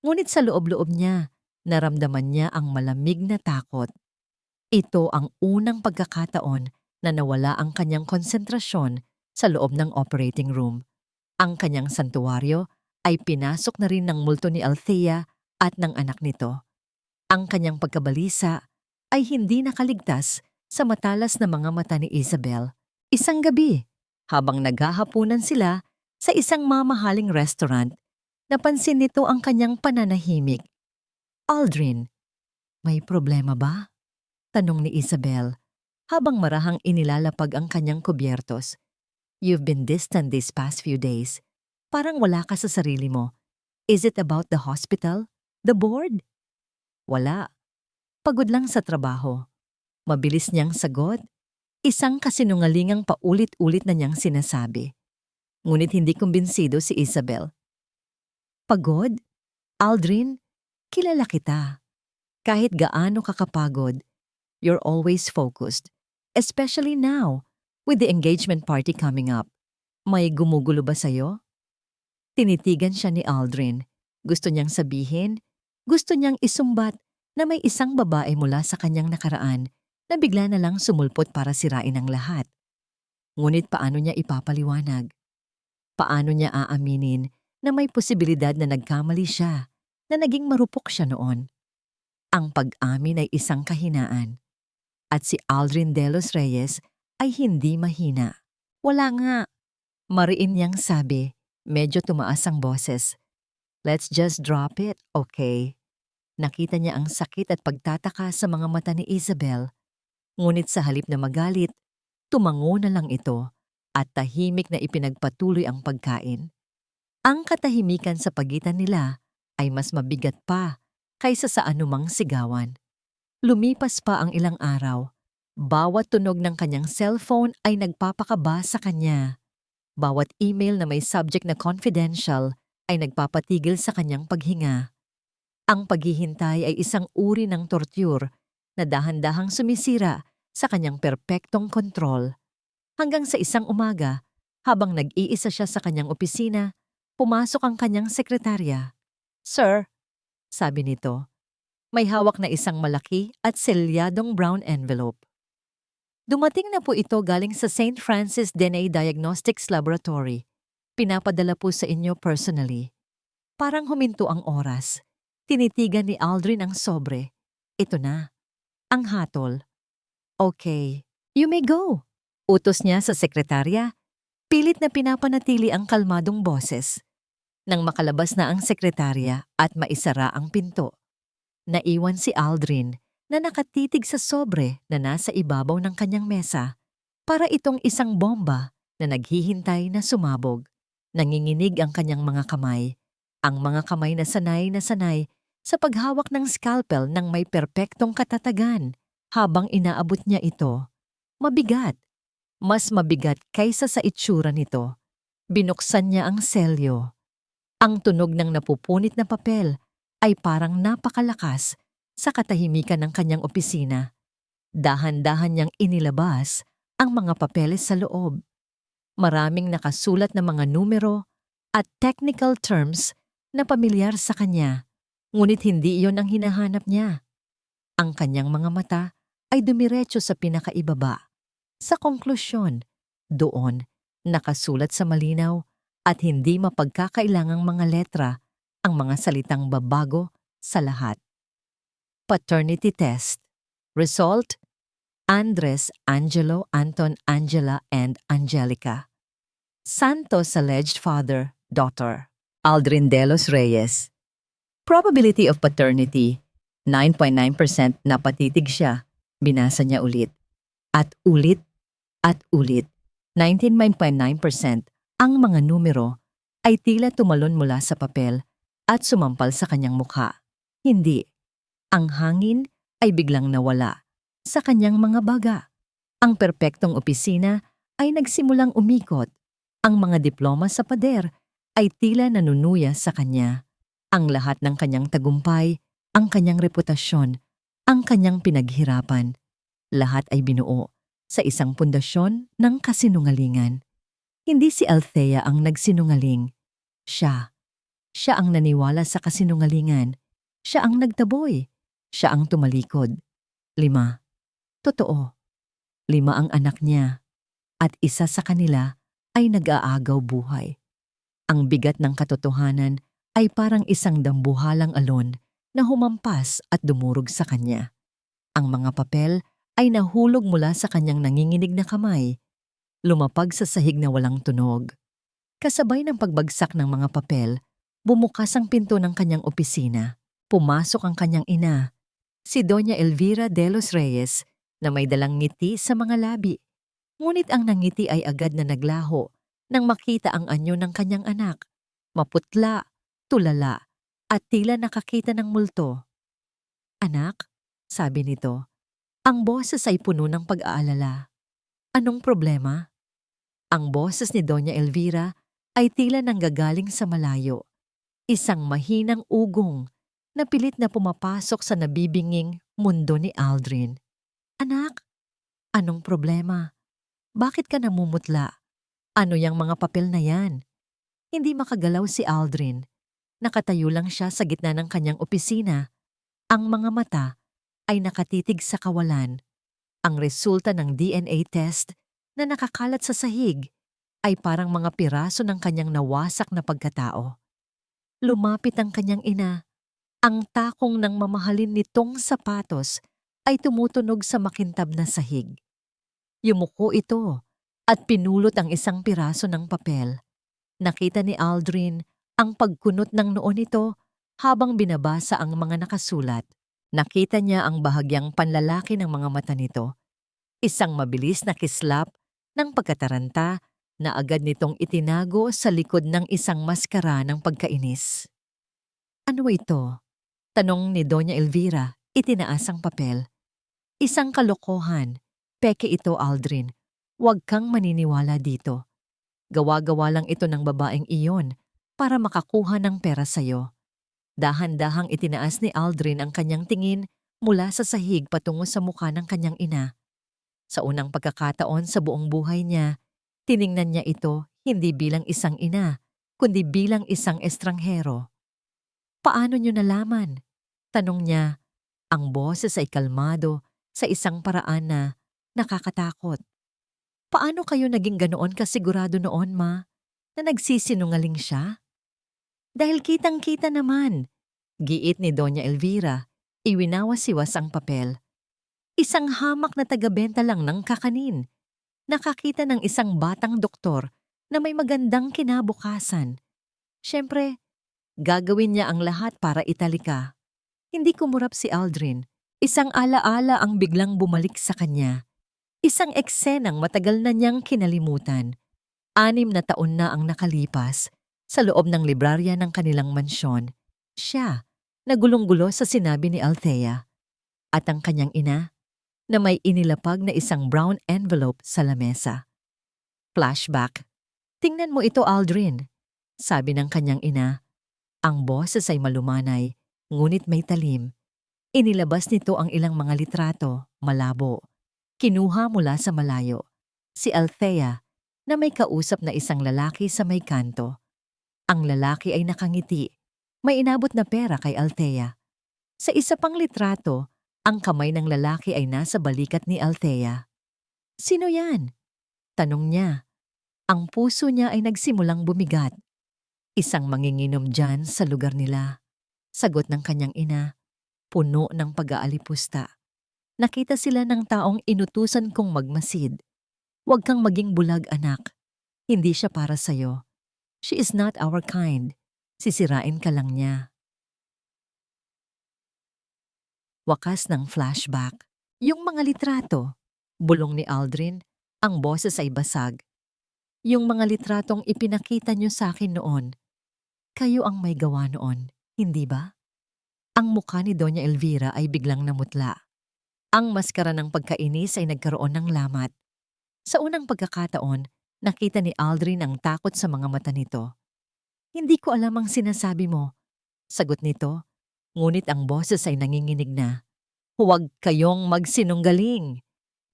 Ngunit sa loob-loob niya, naramdaman niya ang malamig na takot. Ito ang unang pagkakataon na nawala ang kanyang konsentrasyon sa loob ng operating room. Ang kanyang santuwaryo ay pinasok na rin ng multo ni Althea at ng anak nito. Ang kanyang pagkabalisa ay hindi nakaligtas sa matalas na mga mata ni Isabel. Isang gabi, habang naghahapunan sila sa isang mamahaling restaurant, napansin nito ang kanyang pananahimik. Aldrin, may problema ba? Tanong ni Isabel, habang marahang inilalapag ang kanyang kubyertos. You've been distant these past few days. Parang wala ka sa sarili mo. Is it about the hospital? The board? Wala. Pagod lang sa trabaho. Mabilis niyang sagot. Isang kasinungalingang paulit-ulit na niyang sinasabi. Ngunit hindi kumbinsido si Isabel. Pagod? Aldrin, kilala kita. Kahit gaano ka kapagod, you're always focused. Especially now, with the engagement party coming up. May gumugulo ba sa'yo? Tinitigan siya ni Aldrin. Gusto niyang sabihin, gusto niyang isumbat na may isang babae mula sa kanyang nakaraan na bigla na lang sumulpot para sirain ang lahat. Ngunit paano niya ipapaliwanag? Paano niya aaminin na may posibilidad na nagkamali siya, na naging marupok siya noon? Ang pag-amin ay isang kahinaan. At si Aldrin De Los Reyes ay hindi mahina. Wala nga. Mariin niyang sabi, medyo tumaas ang boses. Let's just drop it, okay? Nakita niya ang sakit at pagtataka sa mga mata ni Isabel. Ngunit sa halip na magalit, tumango na lang ito at tahimik na ipinagpatuloy ang pagkain. Ang katahimikan sa pagitan nila ay mas mabigat pa kaysa sa anumang sigawan. Lumipas pa ang ilang araw. Bawat tunog ng kanyang cellphone ay nagpapakaba sa kanya. Bawat email na may subject na confidential ay nagpapatigil sa kanyang paghinga. Ang paghihintay ay isang uri ng torture na dahan-dahang sumisira sa kanyang perpektong kontrol. Hanggang sa isang umaga, habang nag-iisa siya sa kanyang opisina, pumasok ang kanyang sekretarya. "Sir," sabi nito, may hawak na isang malaki at selyadong brown envelope. Dumating na po ito galing sa St. Francis DNA Diagnostics Laboratory. Pinapadala po sa inyo personally. Parang huminto ang oras. Tinitigan ni Aldrin ang sobre. Ito na. Ang hatol. Okay, you may go. Utos niya sa sekretarya. Pilit na pinapanatili ang kalmadong boses. Nang makalabas na ang sekretarya at maisara ang pinto, naiwan si Aldrin na nakatitig sa sobre na nasa ibabaw ng kanyang mesa para itong isang bomba na naghihintay na sumabog. Nanginginig ang kanyang mga kamay, ang mga kamay na sanay sa paghawak ng scalpel ng may perpektong katatagan habang inaabot niya ito. Mabigat. Mas mabigat kaysa sa itsura nito. Binuksan niya ang selyo. Ang tunog ng napupunit na papel ay parang napakalakas sa katahimikan ng kanyang opisina. Dahan-dahan niyang inilabas ang mga papeles sa loob. Maraming nakasulat na mga numero at technical terms na pamilyar sa kanya, ngunit hindi iyon ang hinahanap niya. Ang kanyang mga mata ay dumiretso sa pinakaibaba. Sa konklusyon, doon nakasulat sa malinaw at hindi mapagkakailangang mga letra ang mga salitang babago sa lahat. Paternity test. Result: Andres, Angelo, Anton, Angela, and Angelica. Santos alleged father, daughter. Aldrin De Los Reyes. Probability of paternity: 9.9% na patitig siya. Binasa niya ulit. At ulit, at ulit. 99.9% ang mga numero ay tila tumalon mula sa papel at sumampal sa kanyang mukha. Hindi. Ang hangin ay biglang nawala sa kanyang mga baga. Ang perpektong opisina ay nagsimulang umikot. Ang mga diploma sa pader ay tila nanunuya sa kanya. Ang lahat ng kanyang tagumpay, ang kanyang reputasyon, ang kanyang pinaghirapan, lahat ay binuo sa isang pundasyon ng kasinungalingan. Hindi si Althea ang nagsinungaling. Siya. Siya ang naniwala sa kasinungalingan. Siya ang nagtaboy. Siya ang tumalikod. 5. Totoo. 5 ang anak niya. At isa sa kanila ay nag-aagaw buhay. Ang bigat ng katotohanan ay parang isang dambuhalang alon na humampas at dumurog sa kanya. Ang mga papel ay nahulog mula sa kanyang nanginginig na kamay, lumapag sa sahig na walang tunog. Kasabay ng pagbagsak ng mga papel, bumukas ang pinto ng kanyang opisina. Pumasok ang kanyang ina, si Doña Elvira De Los Reyes, na may dalang ngiti sa mga labi. Ngunit ang nangiti ay agad na naglaho nang makita ang anyo ng kanyang anak. Maputla, tulala, at tila nakakita ng multo. "Anak," sabi nito. Ang boses ay puno ng pag-aalala. "Anong problema?" Ang boses ni Doña Elvira ay tila nanggagaling sa malayo. Isang mahinang ugong na pilit na pumapasok sa nabibinging mundo ni Aldrin. "Anak, anong problema? Bakit ka namumutla? Ano yang mga papel na yan?" Hindi makagalaw si Aldrin. Nakatayo lang siya sa gitna ng kanyang opisina. Ang mga mata ay nakatitig sa kawalan. Ang resulta ng DNA test na nakakalat sa sahig ay parang mga piraso ng kanyang nawasak na pagkatao. Lumapit ang kanyang ina. Ang takong ng mamahalin nitong sapatos ay tumutunog sa makintab na sahig. Yumuko ito at pinulot ang isang piraso ng papel. Nakita ni Aldrin ang pagkunot ng noo nito habang binabasa ang mga nakasulat. Nakita niya ang bahagyang panlalaki ng mga mata nito. Isang mabilis na kislap ng pagkataranta na agad nitong itinago sa likod ng isang maskara ng pagkainis. Ano ito? Tanong ni Doña Elvira, itinaas ang papel. Isang kalokohan. Peke ito, Aldrin. Huwag kang maniniwala dito. Gawa-gawa lang ito ng babaeng iyon para makakuha ng pera sa'yo. Dahan-dahang itinaas ni Aldrin ang kanyang tingin mula sa sahig patungo sa mukha ng kanyang ina. Sa unang pagkakataon sa buong buhay niya, tiningnan niya ito hindi bilang isang ina, kundi bilang isang estranghero. Paano niyo nalaman? Tanong niya. Ang boses ay kalmado sa isang paraan na nakakatakot. Paano kayo naging ganoon kasigurado noon, Ma, na nagsisinungaling siya? Dahil kitang-kita naman, giit ni Doña Elvira, iwinawas-iwas ang papel. Isang hamak na tagabenta lang ng kakanin. Nakakita ng isang batang doktor na may magandang kinabukasan. Siyempre, gagawin niya ang lahat para italika. Hindi kumurap si Aldrin. Isang alaala ang biglang bumalik sa kanya. Isang eksenang matagal na niyang kinalimutan. 6 na taon na ang nakalipas. Sa loob ng librarya ng kanilang mansyon, siya, nagulong-gulo sa sinabi ni Althea. At ang kanyang ina, na may inilapag na isang brown envelope sa lamesa. Flashback. Tingnan mo ito, Aldrin. Sabi ng kanyang ina. Ang boses ay malumanay, ngunit may talim. Inilabas nito ang ilang mga litrato, malabo. Kinuha mula sa malayo. Si Althea, na may kausap na isang lalaki sa may kanto. Ang lalaki ay nakangiti. May inabot na pera kay Althea. Sa isa pang litrato, ang kamay ng lalaki ay nasa balikat ni Althea. Sino yan? Tanong niya. Ang puso niya ay nagsimulang bumigat. Isang manginginom dyan sa lugar nila. Sagot ng kanyang ina, puno ng pag-aalipusta. Nakita sila ng taong inutusan kong magmasid. Huwag kang maging bulag, anak. Hindi siya para sa'yo. She is not our kind. Sisirain ka lang niya. Wakas ng flashback. Yung mga litrato. Bulong ni Aldrin, ang boses ay basag. Yung mga litratong ipinakita niyo sa akin noon. Kayo ang may gawa noon, hindi ba? Ang mukha ni Doña Elvira ay biglang namutla. Ang maskara ng pagkainis ay nagkaroon ng lamat. Sa unang pagkakataon, nakita ni Aldrin ang takot sa mga mata nito. Hindi ko alam ang sinasabi mo. Sagot nito, ngunit ang boses ay nanginginig na. Huwag kayong magsinunggaling.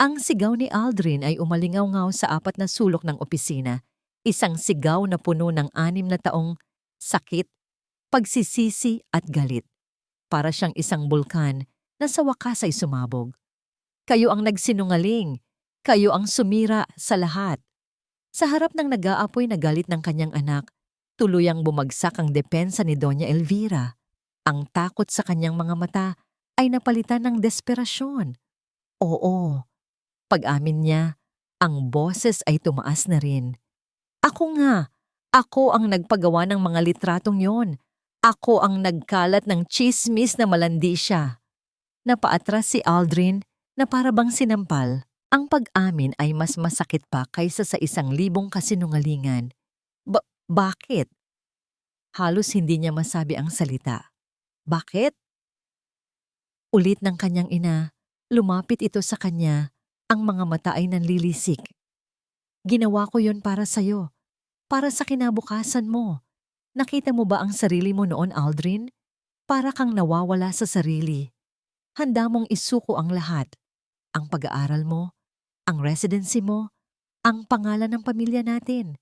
Ang sigaw ni Aldrin ay umalingaw-ngaw sa 4 na sulok ng opisina. Isang sigaw na puno ng 6 na taong sakit, pagsisisi at galit. Para siyang isang bulkan na sa wakas ay sumabog. Kayo ang nagsinungaling. Kayo ang sumira sa lahat. Sa harap ng nag-aapoy na galit ng kanyang anak, tuluyang bumagsak ang depensa ni Doña Elvira. Ang takot sa kanyang mga mata ay napalitan ng desperasyon. Oo, pag-amin niya, ang boses ay tumaas na rin. Ako nga, ako ang nagpagawa ng mga litratong yon. Ako ang nagkalat ng chismis na malandi siya. Napaatras si Aldrin na para bang sinampal. Ang pag-amin ay mas masakit pa kaysa sa 1,000 kasinungalingan. Bakit? Halos hindi niya masabi ang salita. Bakit? Ulit ng kanyang ina, lumapit ito sa kanya, ang mga mata ay nanlilisik. Ginawa ko yon para sa'yo, para sa kinabukasan mo. Nakita mo ba ang sarili mo noon, Aldrin? Para kang nawawala sa sarili. Handa mong isuko ang lahat. Ang pag-aaral mo, ang residency mo, ang pangalan ng pamilya natin.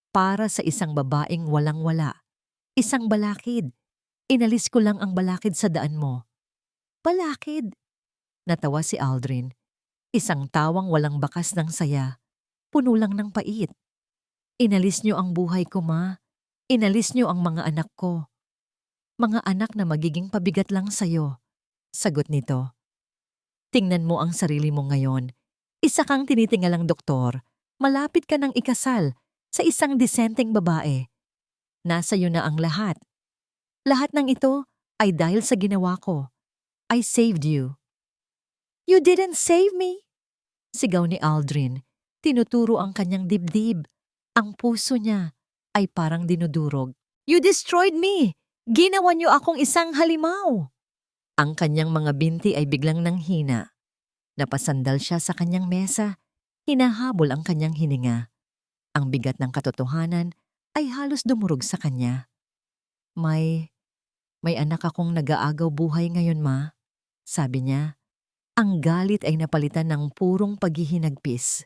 Para sa isang babaeng walang-wala. Isang balakid. Inalis ko lang ang balakid sa daan mo. Balakid? Natawa si Aldrin. Isang tawang walang bakas ng saya. Puno lang ng pait. Inalis niyo ang buhay ko, Ma. Inalis niyo ang mga anak ko. Mga anak na magiging pabigat lang sa'yo. Sagot nito. Tingnan mo ang sarili mo ngayon. Isa kang tinitingalang doktor. Malapit ka ng ikasal sa isang disenteng babae. Nasa iyo na ang lahat. Lahat ng ito ay dahil sa ginawa ko. I saved you. You didn't save me! Sigaw ni Aldrin. Tinuturo ang kanyang dibdib. Ang puso niya ay parang dinudurog. You destroyed me! Ginawa niyo akong isang halimaw! Ang kanyang mga binti ay biglang nanghina. Napasandal siya sa kanyang mesa. Hinahabol ang kanyang hininga. Ang bigat ng katotohanan ay halos dumurog sa kanya. May anak akong nag-aagaw buhay ngayon, ma. Sabi niya. Ang galit ay napalitan ng purong paghihinagpis.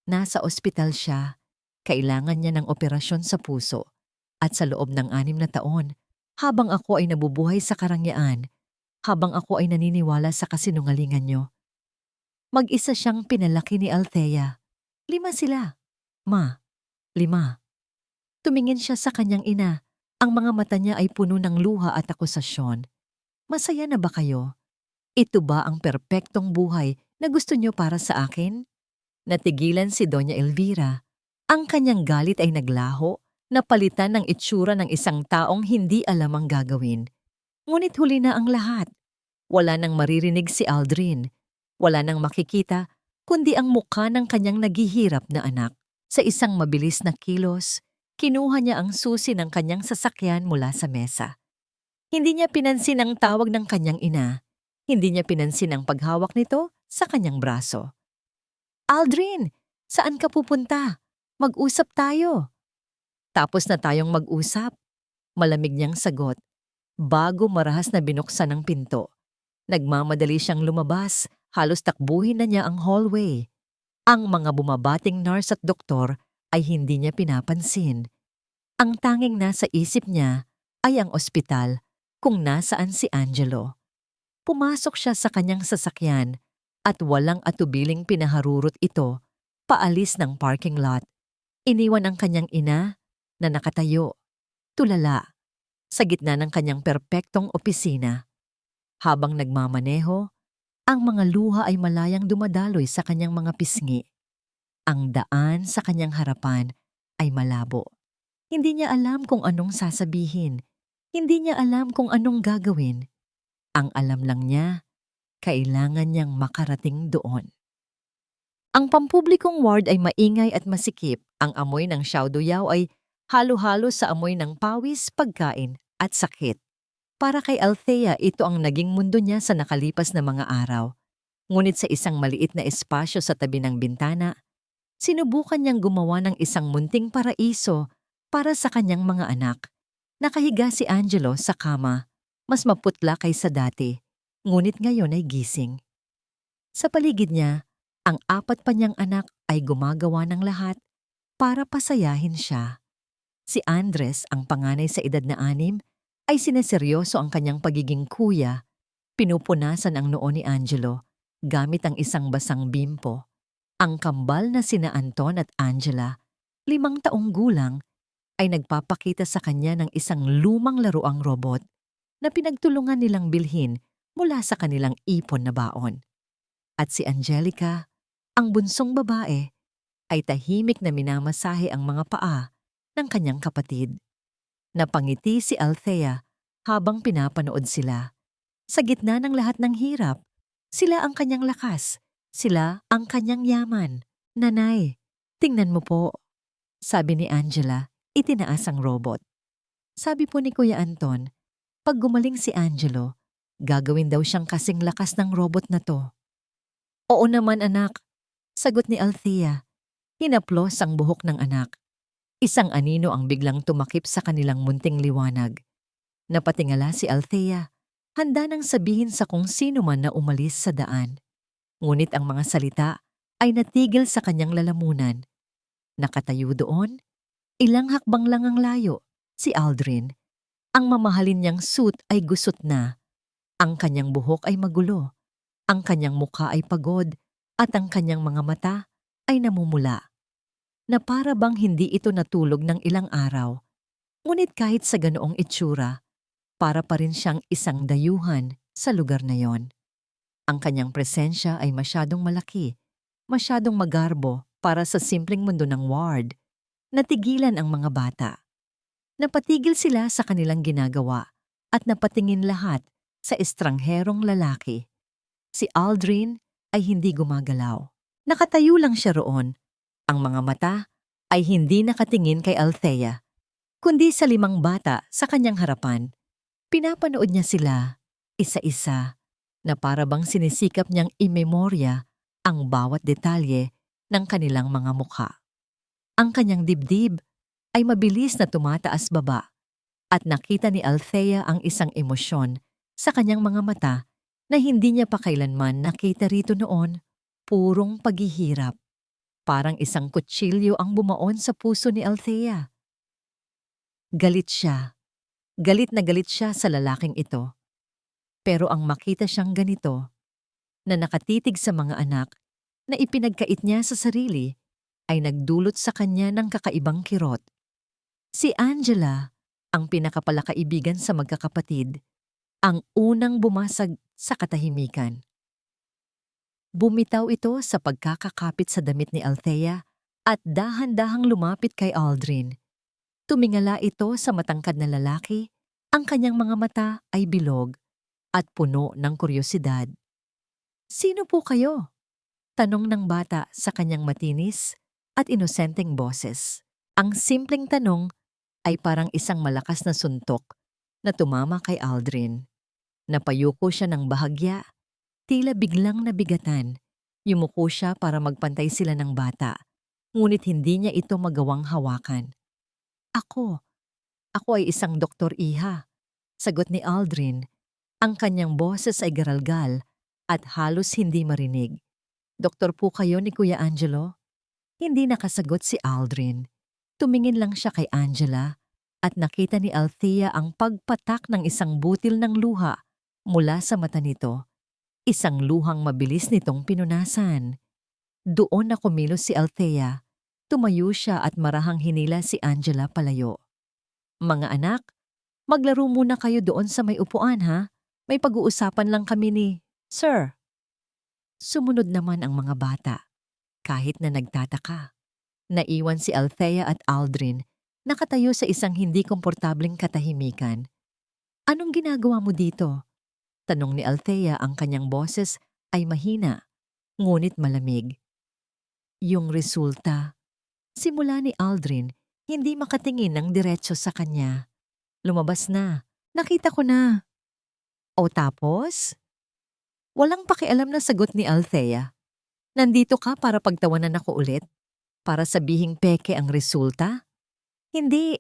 Nasa ospital siya. Kailangan niya ng operasyon sa puso. At sa loob ng 6 na taon, habang ako ay nabubuhay sa karangyaan, habang ako ay naniniwala sa kasinungalingan niyo. Mag-isa siyang pinalaki ni Althea. 5 sila. Ma, 5. Tumingin siya sa kanyang ina. Ang mga mata niya ay puno ng luha at akusasyon. Masaya na ba kayo? Ito ba ang perpektong buhay na gusto niyo para sa akin? Natigilan si Doña Elvira. Ang kanyang galit ay naglaho, napalitan ng itsura ng isang taong hindi alam ang gagawin. Ngunit huli na ang lahat. Wala nang maririnig si Aldrin. Wala nang makikita, kundi ang mukha ng kanyang naghihirap na anak. Sa isang mabilis na kilos, kinuha niya ang susi ng kanyang sasakyan mula sa mesa. Hindi niya pinansin ang tawag ng kanyang ina. Hindi niya pinansin ang paghawak nito sa kanyang braso. Aldrin, saan ka pupunta? Mag-usap tayo. Tapos na tayong mag-usap. Malamig niyang sagot. Bago marahas na binuksan ang pinto. Nagmamadali siyang lumabas, halos takbuhin na niya ang hallway. Ang mga bumabating nurse at doktor ay hindi niya pinapansin. Ang tanging nasa isip niya ay ang ospital kung nasaan si Angelo. Pumasok siya sa kanyang sasakyan at walang atubiling pinaharurot ito paalis ng parking lot. Iniwan ang kanyang ina na nakatayo, tulala, sa gitna ng kanyang perpektong opisina. Habang nagmamaneho, ang mga luha ay malayang dumadaloy sa kanyang mga pisngi. Ang daan sa kanyang harapan ay malabo. Hindi niya alam kung anong sasabihin. Hindi niya alam kung anong gagawin. Ang alam lang niya, kailangan niyang makarating doon. Ang pampublikong ward ay maingay at masikip. Ang amoy ng xiaoduyaw ay halo-halo sa amoy ng pawis, pagkain at sakit. Para kay Althea, ito ang naging mundo niya sa nakalipas na mga araw. Ngunit sa isang maliit na espasyo sa tabi ng bintana, sinubukan niyang gumawa ng isang munting paraiso para sa kanyang mga anak. Nakahiga si Angelo sa kama. Mas maputla kaysa dati, ngunit ngayon ay gising. Sa paligid niya, ang 4 pa niyang anak ay gumagawa ng lahat para pasayahin siya. Si Andres, ang panganay sa edad na 6, ay sineseryoso ang kanyang pagiging kuya. Pinupunasan ang noo ni Angelo gamit ang isang basang bimpo. Ang kambal na sina Anton at Angela, 5 taong gulang, ay nagpapakita sa kanya ng isang lumang laruang robot na pinagtulungan nilang bilhin mula sa kanilang ipon na baon. At si Angelica, ang bunsong babae, ay tahimik na minamasahe ang mga paa ng kanyang kapatid. Napangiti si Althea habang pinapanood sila. Sa gitna ng lahat ng hirap, sila ang kanyang lakas, sila ang kanyang yaman. Nanay, tingnan mo po, sabi ni Angela, itinaas ang robot. Sabi po ni Kuya Anton, pag gumaling si Angelo, gagawin daw siyang kasing lakas ng robot na to. Oo naman anak, sagot ni Althea. Hinaplos ang buhok ng anak. Isang anino ang biglang tumakip sa kanilang munting liwanag. Napatingala si Althea, handa nang sabihin sa kung sino man na umalis sa daan. Ngunit ang mga salita ay natigil sa kanyang lalamunan. Nakatayo doon, ilang hakbang lang ang layo, si Aldrin. Ang mamahalin niyang suit ay gusot na. Ang kanyang buhok ay magulo. Ang kanyang mukha ay pagod at ang kanyang mga mata ay namumula. Na para bang hindi ito natulog ng ilang araw. Ngunit kahit sa ganoong itsura, para pa rin siyang isang dayuhan sa lugar na yon. Ang kanyang presensya ay masyadong malaki, masyadong magarbo para sa simpleng mundo ng ward. Natigilan ang mga bata. Napatigil sila sa kanilang ginagawa at napatingin lahat sa estrangherong lalaki. Si Aldrin ay hindi gumagalaw. Nakatayo lang siya roon. Ang mga mata ay hindi nakatingin kay Althea, kundi sa 5 bata sa kanyang harapan. Pinapanood niya sila, isa-isa, na para bang sinisikap niyang imemorya ang bawat detalye ng kanilang mga mukha. Ang kanyang dibdib ay mabilis na tumataas baba at nakita ni Althea ang isang emosyon sa kanyang mga mata na hindi niya pa kailanman nakita rito noon, purong paghihirap. Parang isang kutsilyo ang bumaon sa puso ni Althea. Galit siya. Galit na galit siya sa lalaking ito. Pero ang makita siyang ganito, na nakatitig sa mga anak na ipinagkait niya sa sarili, ay nagdulot sa kanya ng kakaibang kirot. Si Angela, ang pinakapalakaibigan sa magkakapatid, ang unang bumasag sa katahimikan. Bumitaw ito sa pagkakakapit sa damit ni Althea at dahan-dahang lumapit kay Aldrin. Tumingala ito sa matangkad na lalaki, ang kanyang mga mata ay bilog at puno ng kuryosidad. "Sino po kayo?" tanong ng bata sa kanyang matinis at inosenteng boses. Ang simpleng tanong ay parang isang malakas na suntok na tumama kay Aldrin. Napayuko siya ng bahagya, tila biglang nabigatan. Yumuko siya para magpantay sila ng bata, ngunit hindi niya ito magawang hawakan. Ako ay isang doktor, iha," sagot ni Aldrin. Ang kanyang boses ay garalgal at halos hindi marinig. "Doktor po kayo ni Kuya Angelo?" Hindi nakasagot si Aldrin. Tumingin lang siya kay Angela at nakita ni Althea ang pagpatak ng isang butil ng luha mula sa mata nito. Isang luhang mabilis nitong pinunasan. Doon na kumilos si Althea. Tumayo siya at marahang hinila si Angela palayo. "Mga anak, maglaro muna kayo doon sa may upuan, ha? May pag-uusapan lang kami ni Sir." Sumunod naman ang mga bata, kahit na nagtataka. Naiwan si Althea at Aldrin, nakatayo sa isang hindi komportableng katahimikan. "Anong ginagawa mo dito?" tanong ni Althea. Ang kanyang boses ay mahina, ngunit malamig. "Yung resulta." Simula ni Aldrin, hindi makatingin ng diretso sa kanya. "Lumabas na. Nakita ko na." "O tapos?" Walang pakialam na sagot ni Althea. "Nandito ka para pagtawanan ako ulit? Para sabihing peke ang resulta?" "Hindi."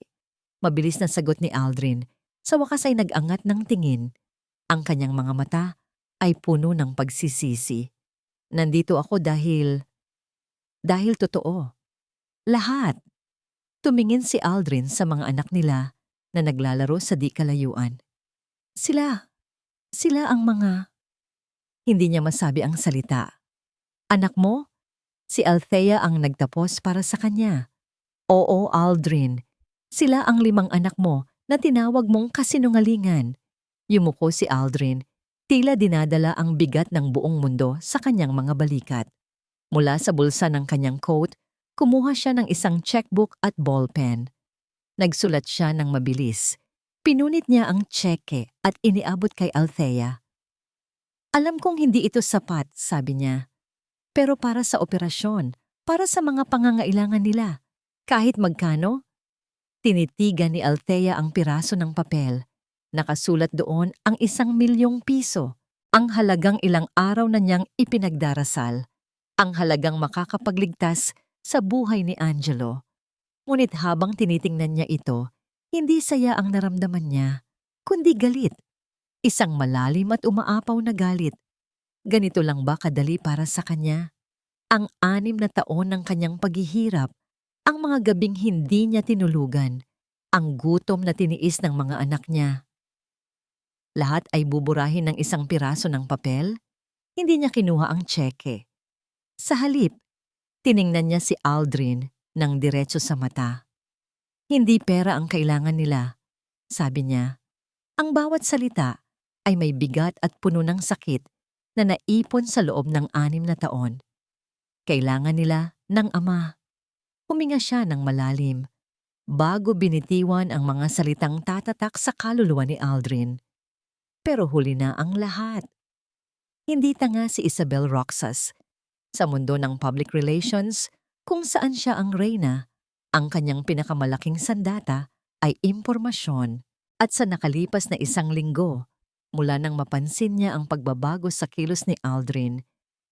Mabilis na sagot ni Aldrin. Sa wakas ay nag-angat ng tingin. Ang kanyang mga mata ay puno ng pagsisisi. "Nandito ako dahil totoo. Lahat." Tumingin si Aldrin sa mga anak nila na naglalaro sa di kalayuan. Sila ang mga... Hindi niya masabi ang salita. "Anak mo?" Si Althea ang nagtapos para sa kanya. "Oo, Aldrin. Sila ang 5 anak mo na tinawag mong kasinungalingan." Yumuko si Aldrin, tila dinadala ang bigat ng buong mundo sa kanyang mga balikat. Mula sa bulsa ng kanyang coat, kumuha siya ng isang checkbook at ballpen. Nagsulat siya ng mabilis. Pinunit niya ang tseke at iniabot kay Althea. "Alam kong hindi ito sapat," sabi niya. "Pero para sa operasyon, para sa mga pangangailangan nila. Kahit magkano?" Tinitigan ni Althea ang piraso ng papel. Nakasulat doon ang 1,000,000 piso. Ang halagang ilang araw na niyang ipinagdarasal. Ang halagang makakapagligtas sa buhay ni Angelo. Ngunit habang tinitingnan niya ito, hindi saya ang naramdaman niya, kundi galit. Isang malalim at umaapaw na galit. Ganito lang ba kadali para sa kanya? Ang 6 na taon ng kanyang paghihirap, ang mga gabing hindi niya tinulugan, ang gutom na tiniis ng mga anak niya. Lahat ay buburahin ng isang piraso ng papel? Hindi niya kinuha ang tseke. Sa halip, tiningnan niya si Aldrin ng diretso sa mata. "Hindi pera ang kailangan nila," sabi niya. Ang bawat salita ay may bigat at puno ng sakit na naipon sa loob ng 6 na taon. Kailangan nila ng ama. Huminga siya ng malalim bago binitiwan ang mga salitang tatatak sa kaluluwa ni Aldrin. Pero huli na ang lahat. Hindi tanga si Isabel Roxas sa mundo ng public relations kung saan siya ang reyna. Ang kanyang pinakamalaking sandata ay impormasyon. At sa nakalipas na 1 linggo, mula nang mapansin niya ang pagbabago sa kilos ni Aldrin,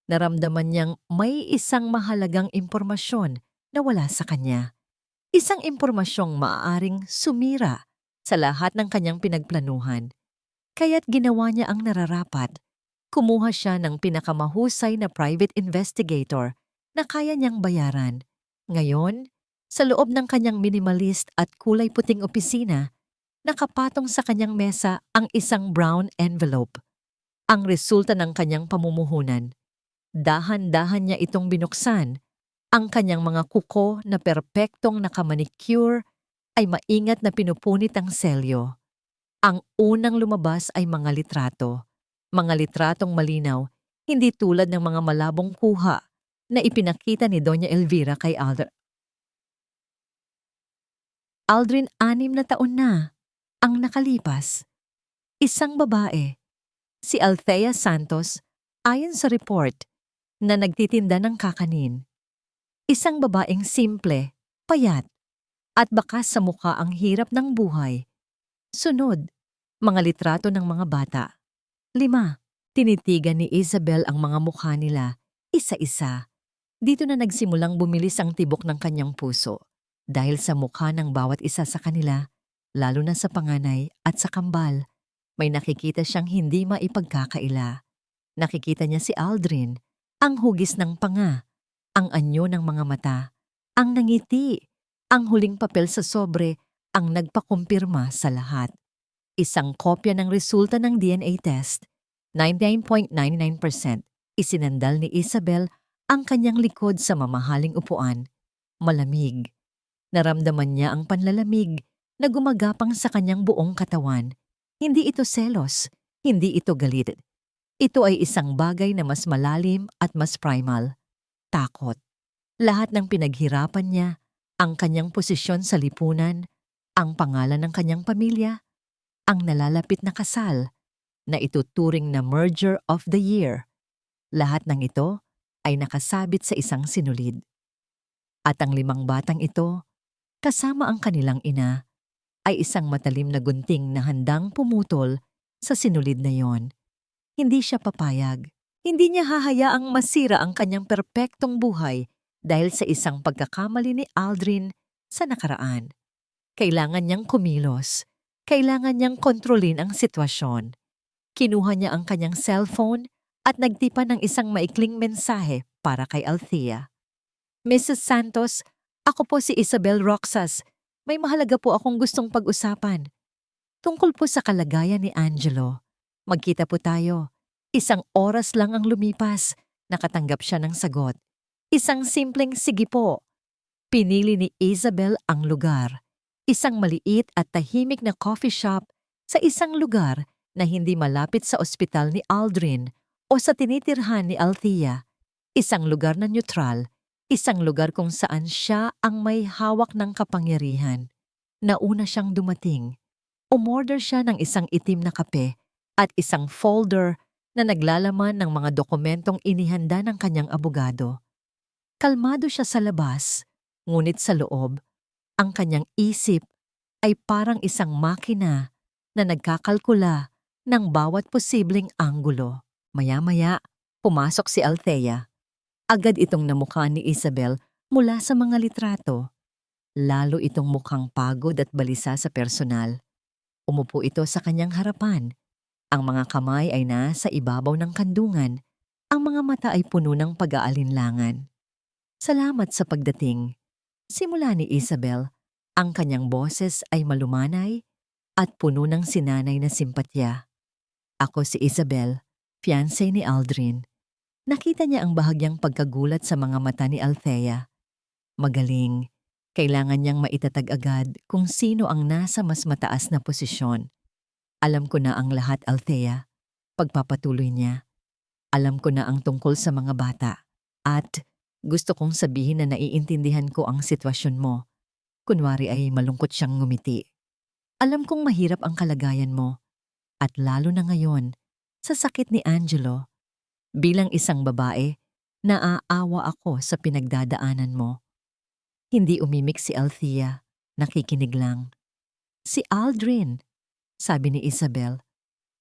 naramdaman niyang may isang mahalagang impormasyon na wala sa kanya. Isang impormasyong maaaring sumira sa lahat ng kanyang pinagplanuhan. Kaya't ginawa niya ang nararapat. Kumuha siya ng pinakamahusay na private investigator na kaya niyang bayaran. Ngayon, sa loob ng kanyang minimalist at kulay puting opisina, nakapatong sa kanyang mesa ang isang brown envelope. Ang resulta ng kanyang pamumuhunan. Dahan-dahan niya itong binuksan. Ang kanyang mga kuko na perpektong nakamanicure ay maingat na pinupunit ang selyo. Ang unang lumabas ay mga litrato. Mga litratong malinaw, hindi tulad ng mga malabong kuha na ipinakita ni Doña Elvira kay Aldrin. 6 na taon na ang nakalipas. Isang babae, si Althea Santos, ayon sa report, na nagtitinda ng kakanin. Isang babaeng simple, payat, at bakas sa mukha ang hirap ng buhay. Sunod, mga litrato ng mga bata. 5. Tinitigan ni Isabel ang mga mukha nila, isa-isa. Dito na nagsimulang bumilis ang tibok ng kanyang puso dahil sa mukha ng bawat isa sa kanila, lalo na sa panganay at sa kambal, may nakikita siyang hindi maipagkakaila. Nakikita niya si Aldrin, ang hugis ng panga, ang anyo ng mga mata, ang nangiti, ang huling papel sa sobre, ang nagpakumpirma sa lahat. Isang kopya ng resulta ng DNA test, 99.99%. Isinandal ni Isabel ang kanyang likod sa mamahaling upuan. Malamig. Naramdaman niya ang panlalamig na gumagapang sa kanyang buong katawan. Hindi ito selos, hindi ito galit. Ito ay isang bagay na mas malalim at mas primal. Takot. Lahat ng pinaghirapan niya, ang kanyang posisyon sa lipunan, ang pangalan ng kanyang pamilya, ang nalalapit na kasal, na ituturing na merger of the year. Lahat ng ito ay nakasabit sa isang sinulid. At ang 5 batang ito, kasama ang kanilang ina, ay isang matalim na gunting na handang pumutol sa sinulid na yon. Hindi siya papayag. Hindi niya hahayaang masira ang kanyang perpektong buhay dahil sa isang pagkakamali ni Aldrin sa nakaraan. Kailangan niyang kumilos. Kailangan niyang kontrolin ang sitwasyon. Kinuha niya ang kanyang cellphone at nagtipan ng isang maikling mensahe para kay Althea. Mrs. Santos, ako po si Isabel Roxas. May mahalaga po akong gustong pag-usapan. Tungkol po sa kalagayan ni Angelo. Magkita po tayo. 1 oras lang ang lumipas. Nakatanggap siya ng sagot. Isang simpleng sige po. Pinili ni Isabel ang lugar. Isang maliit at tahimik na coffee shop sa isang lugar na hindi malapit sa ospital ni Aldrin o sa tinitirhan ni Althea. Isang lugar na neutral. Isang lugar kung saan siya ang may hawak ng kapangyarihan. Nauna siyang dumating. Umorder siya ng isang itim na kape at isang folder na naglalaman ng mga dokumentong inihanda ng kanyang abogado. Kalmado siya sa labas, ngunit sa loob, ang kanyang isip ay parang isang makina na nagkakalkula ng bawat posibleng anggulo. Maya-maya, pumasok si Althea. Agad itong namukha ni Isabel mula sa mga litrato. Lalo itong mukhang pagod at balisa sa personal. Umupo ito sa kanyang harapan. Ang mga kamay ay nasa ibabaw ng kandungan. Ang mga mata ay puno ng pag-aalinlangan. Salamat sa pagdating. Simula ni Isabel, ang kanyang boses ay malumanay at puno ng sinanay na simpatya. Ako si Isabel, fiancé ni Aldrin. Nakita niya ang bahagyang pagkagulat sa mga mata ni Althea. Magaling. Kailangan niyang maitatag agad kung sino ang nasa mas mataas na posisyon. Alam ko na ang lahat, Althea. Pagpapatuloy niya. Alam ko na ang tungkol sa mga bata. At gusto kong sabihin na naiintindihan ko ang sitwasyon mo. Kunwari ay malungkot siyang ngumiti. Alam kong mahirap ang kalagayan mo. At lalo na ngayon, sa sakit ni Angelo. Bilang isang babae, naaawa ako sa pinagdadaanan mo. Hindi umimik si Althea. Nakikinig lang. Si Aldrin, sabi ni Isabel.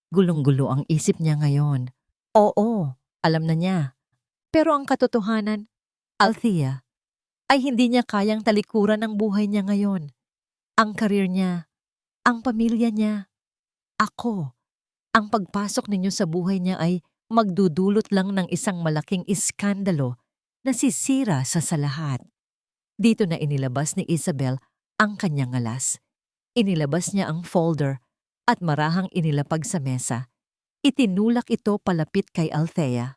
Gulong-gulo ang isip niya ngayon. Oo, alam na niya. Pero ang katotohanan, Althea, ay hindi niya kayang talikuran ang buhay niya ngayon. Ang karir niya, ang pamilya niya, ako. Ang pagpasok ninyo sa buhay niya ay magdudulot lang ng isang malaking iskandalo na sisira sa lahat. Dito na inilabas ni Isabel ang kanyang alas. Inilabas niya ang folder at marahang inilapag sa mesa. Itinulak ito palapit kay Althea.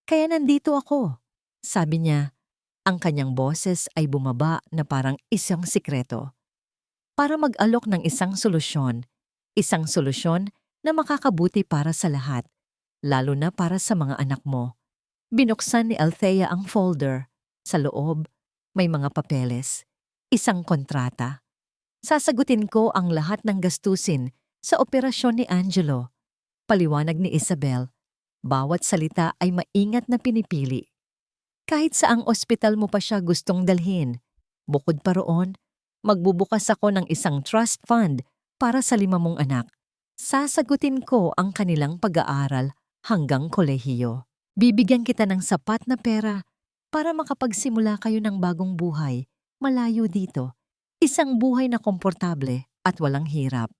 Kaya nandito ako, sabi niya. Ang kanyang boses ay bumaba na parang isang sikreto. Para mag-alok ng isang solusyon na makakabuti para sa lahat, lalo na para sa mga anak mo. Binuksan ni Althea ang folder. Sa loob, may mga papeles, isang kontrata. Sasagutin ko ang lahat ng gastusin sa operasyon ni Angelo. Paliwanag ni Isabel, bawat salita ay maingat na pinipili. Kahit saang ospital mo pa siya gustong dalhin. Bukod pa roon, magbubukas ako ng isang trust fund para sa 5 mong anak. Sasagutin ko ang kanilang pag-aaral hanggang kolehiyo. Bibigyan kita ng sapat na pera para makapagsimula kayo ng bagong buhay, malayo dito. Isang buhay na komportable at walang hirap.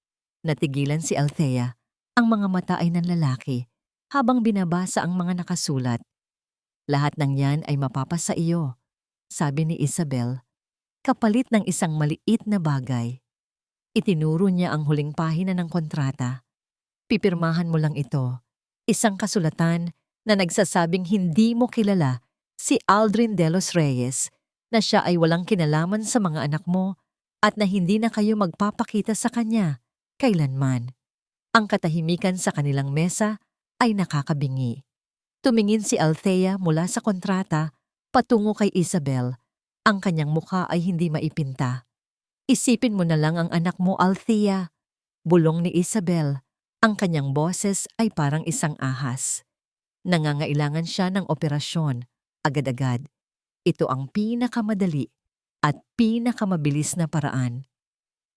Natigilan si Althea. Ang mga mata ay nanlalaki habang binabasa ang mga nakasulat. Lahat ng yan ay mapapasa iyo, sabi ni Isabel, kapalit ng isang maliit na bagay. Itinuro niya ang huling pahina ng kontrata. Pipirmahan mo lang ito. Isang kasulatan na nagsasabing hindi mo kilala si Aldrin de los Reyes, na siya ay walang kinalaman sa mga anak mo at na hindi na kayo magpapakita sa kanya kailanman. Ang katahimikan sa kanilang mesa ay nakakabingi. Tumingin si Althea mula sa kontrata patungo kay Isabel. Ang kanyang mukha ay hindi maipinta. Isipin mo na lang ang anak mo, Althea. Bulong ni Isabel. Ang kanyang boses ay parang isang ahas. Nangangailangan siya ng operasyon, agad-agad. Ito ang pinakamadali at pinakamabilis na paraan.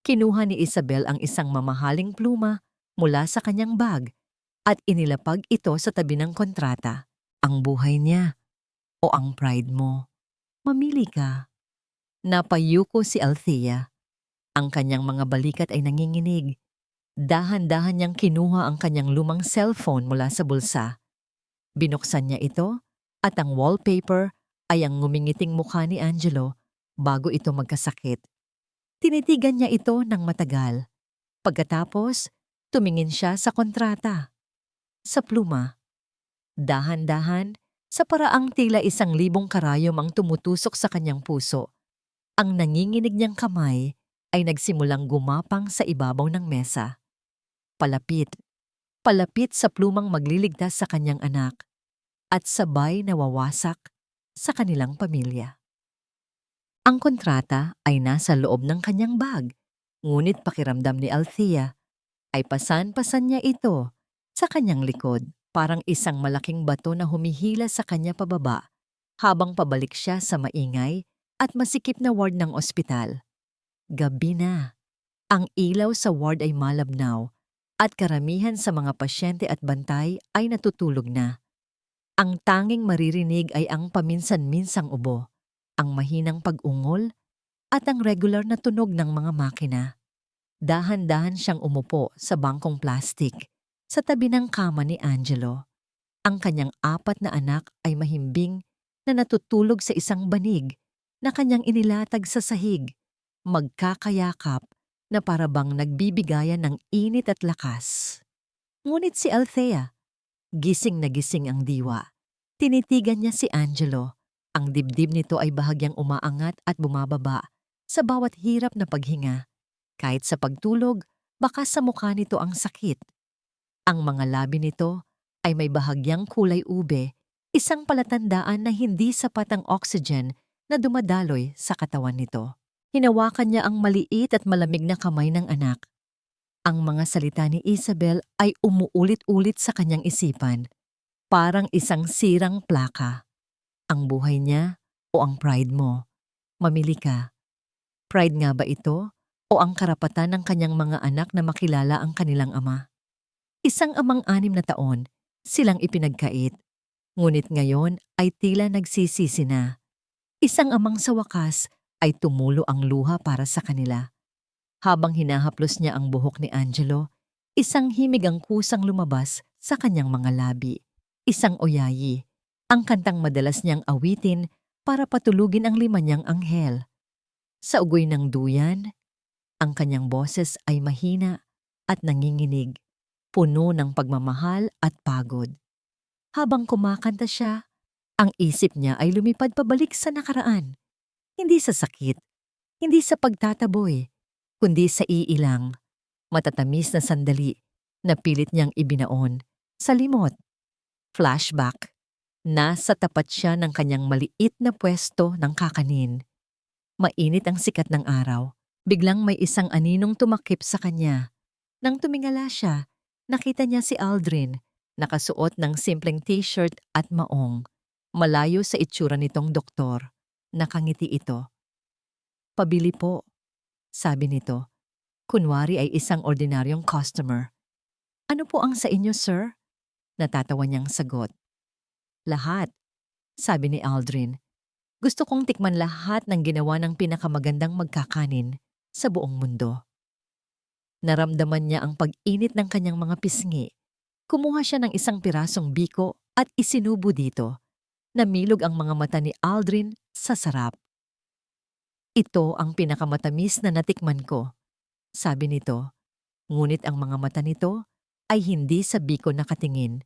Kinuha ni Isabel ang isang mamahaling pluma mula sa kanyang bag at inilapag ito sa tabi ng kontrata. Ang buhay niya o ang pride mo. Mamili ka. Napayuko si Althea. Ang kanyang mga balikat ay nanginginig. Dahan-dahan niyang kinuha ang kanyang lumang cellphone mula sa bulsa. Binuksan niya ito at ang wallpaper ay ang ngumingiting mukha ni Angelo bago ito magkasakit. Tinitigan niya ito ng matagal. Pagkatapos, tumingin siya sa kontrata. Sa pluma. Dahan-dahan, sa paraang tila 1,000 karayom ang tumutusok sa kanyang puso. Ang nanginginig niyang kamay ay nagsimulang gumapang sa ibabaw ng mesa. Palapit. Palapit sa plumang magliligtas sa kanyang anak at sabay nawawasak sa kanilang pamilya. Ang kontrata ay nasa loob ng kanyang bag, ngunit pakiramdam ni Althea ay pasan-pasan niya ito sa kanyang likod, parang isang malaking bato na humihila sa kanya pababa habang pabalik siya sa maingay at masikip na ward ng ospital. Gabi na. Ang ilaw sa ward ay malabnaw at karamihan sa mga pasyente at bantay ay natutulog na. Ang tanging maririnig ay ang paminsan-minsang ubo, ang mahinang pag-ungol at ang regular na tunog ng mga makina. Dahan-dahan siyang umupo sa bangkong plastik sa tabi ng kama ni Angelo. Ang kanyang 4 na anak ay mahimbing na natutulog sa isang banig na kanyang inilatag sa sahig, magkakayakap na parabang nagbibigayan ng init at lakas. Ngunit si Althea, gising na gising ang diwa. Tinitigan niya si Angelo. Ang dibdib nito ay bahagyang umaangat at bumababa sa bawat hirap na paghinga. Kahit sa pagtulog, Baka sa mukha nito ang sakit. Ang mga labi nito ay may bahagyang kulay ube, isang palatandaan na hindi sapat ang oxygen na dumadaloy sa katawan nito. Hinawakan niya ang maliit at malamig na kamay ng anak. Ang mga salita ni Isabel ay umuulit-ulit sa kanyang isipan, parang isang sirang plaka. Ang buhay niya o ang pride mo? Mamili ka. Pride nga ba ito o ang karapatan ng kanyang mga anak na makilala ang kanilang ama? Isang amang 6 na taon, silang ipinagkait. Ngunit ngayon ay tila nagsisisi na. Isang amang sa wakas ay tumulo ang luha para sa kanila. Habang hinahaplos niya ang buhok ni Angelo, isang himig ang kusang lumabas sa kanyang mga labi. Isang oyayi, ang kantang madalas niyang awitin para patulugin ang 5 niyang anghel. Sa ugoy ng duyan, ang kanyang boses ay mahina at nanginginig, puno ng pagmamahal at pagod. Habang kumakanta siya, ang isip niya ay lumipad pabalik sa nakaraan. Hindi sa sakit, hindi sa pagtataboy, kundi sa iilang, matatamis na sandali na pilit niyang ibinaon sa limot. Flashback. Nasa tapat siya ng kanyang maliit na pwesto ng kakanin. Mainit ang sikat ng araw. Biglang may isang aninong tumakip sa kanya. Nang tumingala siya, nakita niya si Aldrin, nakasuot ng simpleng t-shirt at maong. Malayo sa itsura nitong doktor. Nakangiti ito. "Pabili po," sabi nito. Kunwari ay isang ordinaryong customer. "Ano po ang sa inyo, sir?" Natatawa niyang sagot. "Lahat," sabi ni Aldrin. "Gusto kong tikman lahat ng ginawa ng pinakamagandang magkakanin sa buong mundo." Naramdaman niya ang pag-init ng kanyang mga pisngi. Kumuha siya ng isang pirasong biko at isinubo dito. Namilog ang mga mata ni Aldrin sa sarap. "Ito ang pinakamatamis na natikman ko," sabi nito. Ngunit ang mga mata nito ay hindi sa biko nakatingin,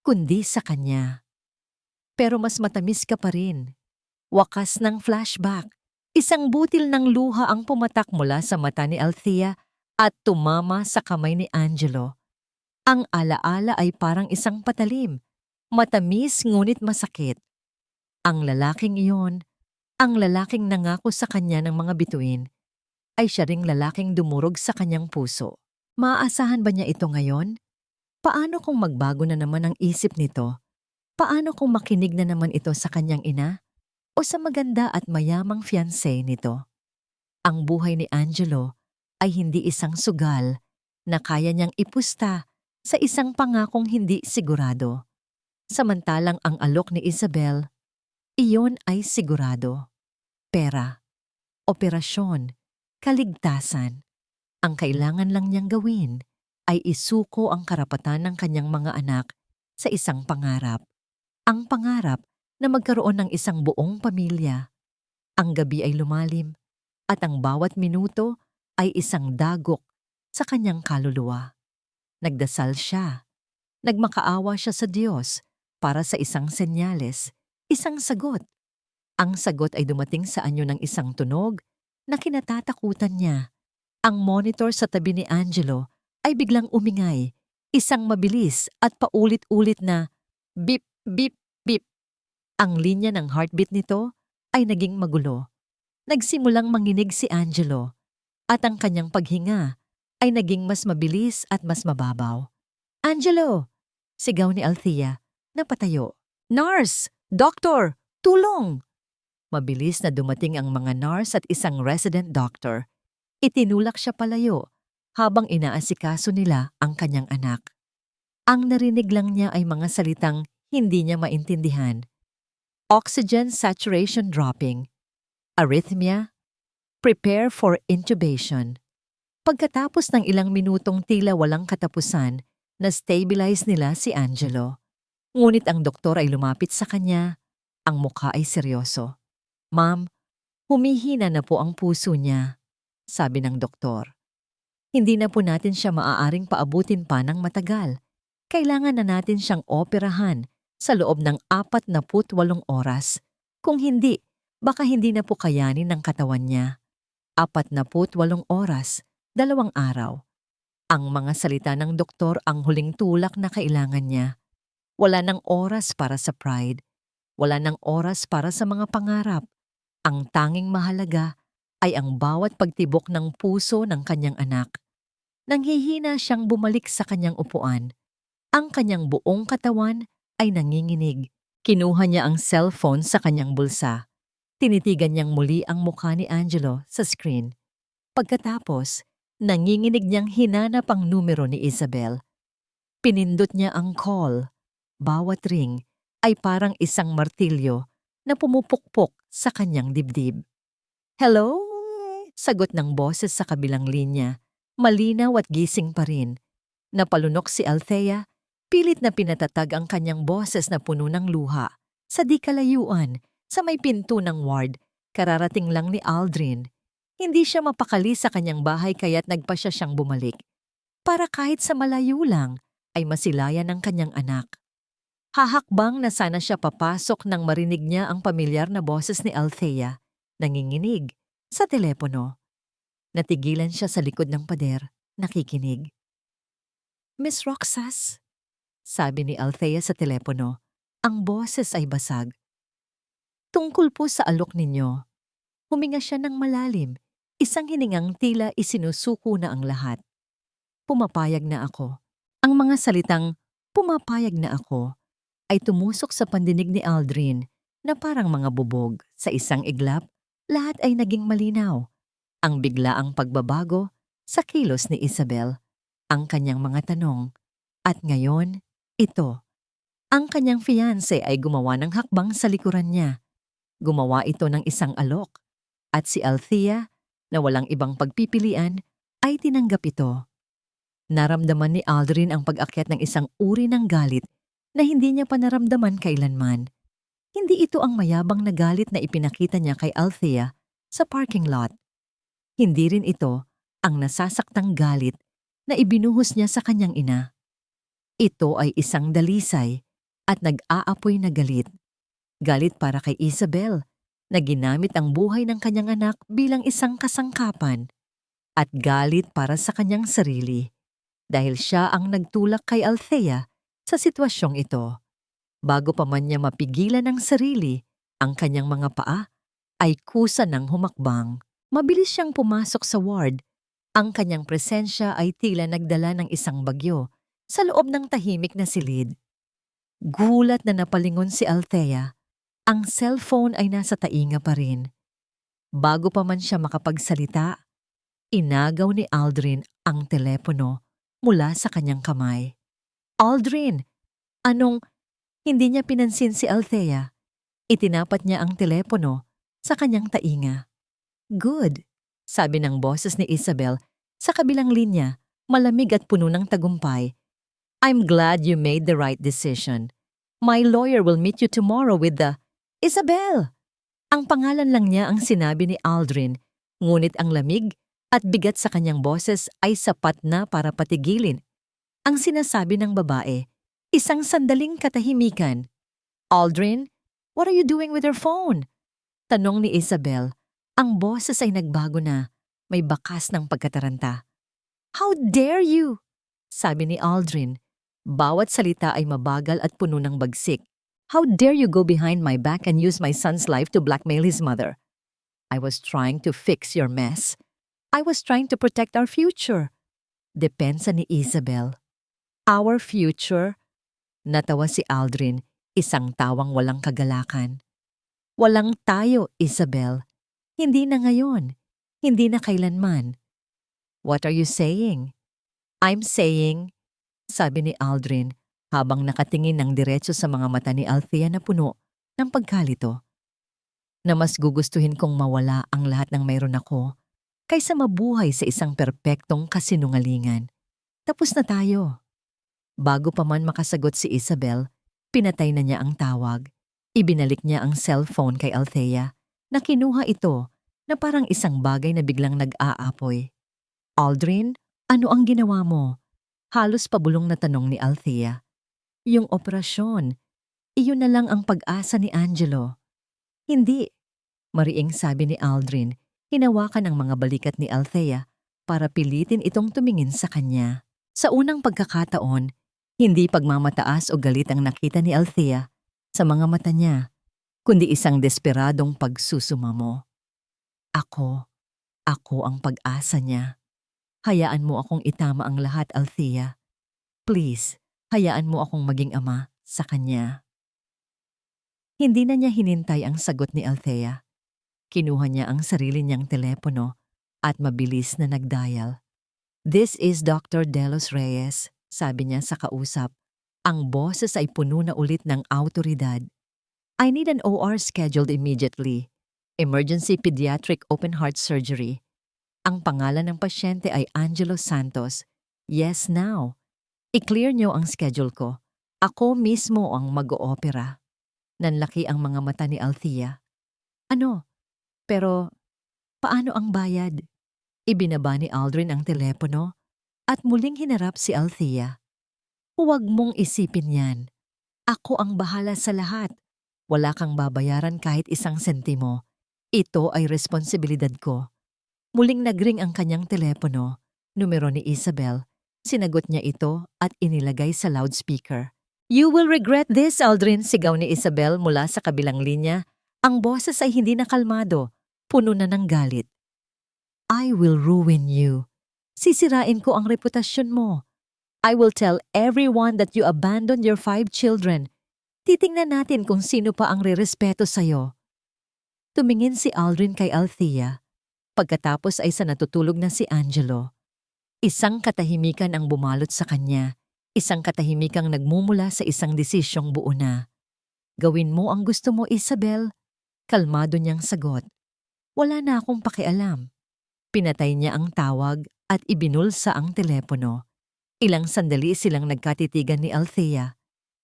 kundi sa kanya. "Pero mas matamis ka pa rin." Wakas ng flashback. Isang butil ng luha ang pumatak mula sa mata ni Althea at tumama sa kamay ni Angelo. Ang alaala ay parang isang patalim, matamis ngunit masakit. Ang lalaking iyon, ang lalaking nangako sa kanya ng mga bituin, ay siya ring lalaking dumurog sa kanyang puso. Maaasahan ba niya ito ngayon? Paano kung magbago na naman ang isip nito? Paano kung makinig na naman ito sa kanyang ina? O sa maganda at mayamang fiancé nito? Ang buhay ni Angelo ay hindi isang sugal na kaya niyang ipusta sa isang pangakong hindi sigurado. Samantalang ang alok ni Isabel, iyon ay sigurado. Pera, operasyon, kaligtasan. Ang kailangan lang niyang gawin ay isuko ang karapatan ng kanyang mga anak sa isang pangarap. Ang pangarap na magkaroon ng isang buong pamilya. Ang gabi ay lumalim at ang bawat minuto ay isang dagok sa kanyang kaluluwa. Nagdasal siya. Nagmakaawa siya sa Diyos para sa isang senyales, isang sagot. Ang sagot ay dumating sa anyo ng isang tunog na kinatatakutan niya. Ang monitor sa tabi ni Angelo ay biglang umingay, isang mabilis at paulit-ulit na beep, beep, beep. Ang linya ng heartbeat nito ay naging magulo. Nagsimulang manginig si Angelo at ang kanyang paghinga ay naging mas mabilis at mas mababaw. "Angelo!" sigaw ni Althea, napatayo. "Nurse! Doctor! Tulong!" Mabilis na dumating ang mga nurse at isang resident doctor. Itinulak siya palayo habang inaasikaso nila ang kanyang anak. Ang narinig lang niya ay mga salitang hindi niya maintindihan. Oxygen saturation dropping. Arrhythmia. Prepare for intubation. Pagkatapos ng ilang minutong tila walang katapusan, na-stabilize nila si Angelo. Ngunit ang doktor ay lumapit sa kanya. Ang mukha ay seryoso. "Ma'am, humihina na po ang puso niya," sabi ng doktor. "Hindi na po natin siya maaaring paabutin pa ng matagal. Kailangan na natin siyang operahan sa loob ng 48 oras. Kung hindi, baka hindi na po kayanin ng katawan niya. 48 oras, 2 araw. Ang mga salita ng doktor ang huling tulak na kailangan niya. Wala ng oras para sa pride. Wala ng oras para sa mga pangarap. Ang tanging mahalaga ay ang bawat pagtibok ng puso ng kanyang anak. Nanghihina siyang bumalik sa kanyang upuan. Ang kanyang buong katawan ay nanginginig. Kinuha niya ang cellphone sa kanyang bulsa. Tinitigan niyang muli ang mukha ni Angelo sa screen. Pagkatapos, nanginginig niyang hinanap ang numero ni Isabel. Pinindot niya ang call. Bawat ring ay parang isang martilyo na pumupukpok sa kanyang dibdib. "Hello?" Sagot ng boses sa kabilang linya. Malinaw at gising pa rin. Napalunok si Althea, pilit na pinatatag ang kanyang boses na puno ng luha. Sa di kalayuan, sa may pinto ng ward, kararating lang ni Aldrin. Hindi siya mapakali sa kanyang bahay kaya't nagpa siyang bumalik. Para kahit sa malayo lang, ay masilayan ng kanyang anak. Hahakbang na sana siya papasok nang marinig niya ang pamilyar na boses ni Althea, nanginginig, sa telepono. Natigilan siya sa likod ng pader, nakikinig. "Miss Roxas?" sabi ni Althea sa telepono. Ang boses ay basag. "Tungkol po sa alok ninyo." Huminga siya ng malalim, isang hiningang tila isinusuko na ang lahat. "Pumapayag na ako." Ang mga salitang, "pumapayag na ako," ay tumusok sa pandinig ni Aldrin na parang mga bubog. Sa isang iglap, lahat ay naging malinaw. Ang biglaang pagbabago sa kilos ni Isabel, ang kanyang mga tanong, at ngayon, ito. Ang kanyang fiancé ay gumawa ng hakbang sa likuran niya. Gumawa ito ng isang alok, at si Althea, na walang ibang pagpipilian, ay tinanggap ito. Naramdaman ni Aldrin ang pag-akyat ng isang uri ng galit na hindi niya pa naramdaman kailanman. Hindi ito ang mayabang na galit na ipinakita niya kay Althea sa parking lot. Hindi rin ito ang nasasaktang galit na ibinuhos niya sa kanyang ina. Ito ay isang dalisay at nag-aapoy na galit. Galit para kay Isabel na ginamit ang buhay ng kanyang anak bilang isang kasangkapan. At galit para sa kanyang sarili dahil siya ang nagtulak kay Althea sa sitwasyong ito. Bago pa man niya mapigilan ang sarili, ang kanyang mga paa ay kusa ng humakbang. Mabilis siyang pumasok sa ward. Ang kanyang presensya ay tila nagdala ng isang bagyo sa loob ng tahimik na silid. Gulat na napalingon si Althea. Ang cellphone ay nasa tainga pa rin. Bago pa man siya makapagsalita, inagaw ni Aldrin ang telepono mula sa kanyang kamay. "Aldrin! Anong..." Hindi niya pinansin si Althea. Itinapat niya ang telepono sa kanyang tainga. "Good," sabi ng boses ni Isabel sa kabilang linya, malamig at puno ng tagumpay. "I'm glad you made the right decision. My lawyer will meet you tomorrow with the..." "Isabel!" Ang pangalan lang niya ang sinabi ni Aldrin, ngunit ang lamig at bigat sa kanyang boses ay sapat na para patigilin ang sinasabi ng babae. Isang sandaling katahimikan. "Aldrin, what are you doing with your phone?" Tanong ni Isabel. Ang boses ay nagbago na, may bakas ng pagkataranta. "How dare you?" sabi ni Aldrin. Bawat salita ay mabagal at puno ng bagsik. "How dare you go behind my back and use my son's life to blackmail his mother?" "I was trying to fix your mess. I was trying to protect our future." Depensa ni Isabel. "Our future?" Natawa si Aldrin, isang tawang walang kagalakan. "Walang tayo, Isabel. Hindi na ngayon. Hindi na kailanman." "What are you saying?" "I'm saying," sabi ni Aldrin habang nakatingin ng diretso sa mga mata ni Althea na puno ng pagkalito, "na mas gugustuhin kong mawala ang lahat ng mayroon ako kaysa mabuhay sa isang perpektong kasinungalingan. Tapos na tayo." Bago pa man makasagot si Isabel, pinatay na niya ang tawag. Ibinalik niya ang cellphone kay Althea na kinuha ito na parang isang bagay na biglang nag-aapoy. "Aldrin, ano ang ginawa mo?" Halos pabulong na tanong ni Althea. "Yung operasyon. Iyon na lang ang pag-asa ni Angelo." "Hindi," mariing sabi ni Aldrin, hinawakan ang mga balikat ni Althea para pilitin itong tumingin sa kanya. Sa unang pagkakataon, hindi pagmamataas o galit ang nakita ni Althea sa mga mata niya, kundi isang desperadong pagsusumamo. Ako, ako ang pag-asa niya. Hayaan mo akong itama ang lahat, Althea. Please, hayaan mo akong maging ama sa kanya. Hindi na niya hinintay ang sagot ni Althea. Kinuha niya ang sarili niyang telepono at mabilis na nagdial. "This is Dr. Delos Reyes," sabi niya sa kausap. Ang boses ay puno na ulit ng awtoridad. "I need an OR scheduled immediately. Emergency Pediatric Open Heart Surgery. Ang pangalan ng pasyente ay Angelo Santos. Yes, now. I-clear niyo ang schedule ko. Ako mismo ang mag-oopera." Nanlaki ang mga mata ni Althea. "Ano? Pero paano ang bayad?" Ibinaba ni Aldrin ang telepono at muling hinarap si Althea. "Huwag mong isipin yan. Ako ang bahala sa lahat. Wala kang babayaran kahit isang sentimo. Ito ay responsibilidad ko." Muling nagring ang kanyang telepono, numero ni Isabel. Sinagot niya ito at inilagay sa loudspeaker. "You will regret this, Aldrin," sigaw ni Isabel mula sa kabilang linya. Ang boses ay hindi na kalmado, puno na ng galit. "I will ruin you. Sisirain ko ang reputasyon mo. I will tell everyone that you abandoned your 5 children. Titingnan natin kung sino pa ang rerespeto sa'yo." Tumingin si Aldrin kay Althea. Pagkatapos ay sa natutulog na si Angelo. Isang katahimikan ang bumalot sa kanya. Isang katahimikang nagmumula sa isang desisyong buo na. "Gawin mo ang gusto mo, Isabel." Kalmado niyang sagot. "Wala na akong pakialam." Pinatay niya ang tawag at ibinulsa ang telepono. Ilang sandali silang nagkatitigan ni Althea.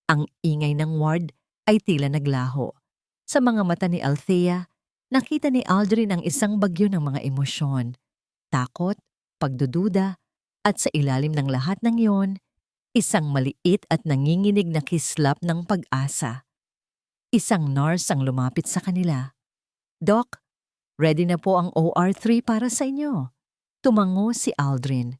Ang ingay ng ward ay tila naglaho. Sa mga mata ni Althea, nakita ni Aldrin ang isang bagyo ng mga emosyon. Takot, pagdududa, at sa ilalim ng lahat ng iyon, isang maliit at nanginginig na kislap ng pag-asa. Isang nurse ang lumapit sa kanila. "Doc, ready na po ang OR3 para sa inyo." Tumango si Aldrin.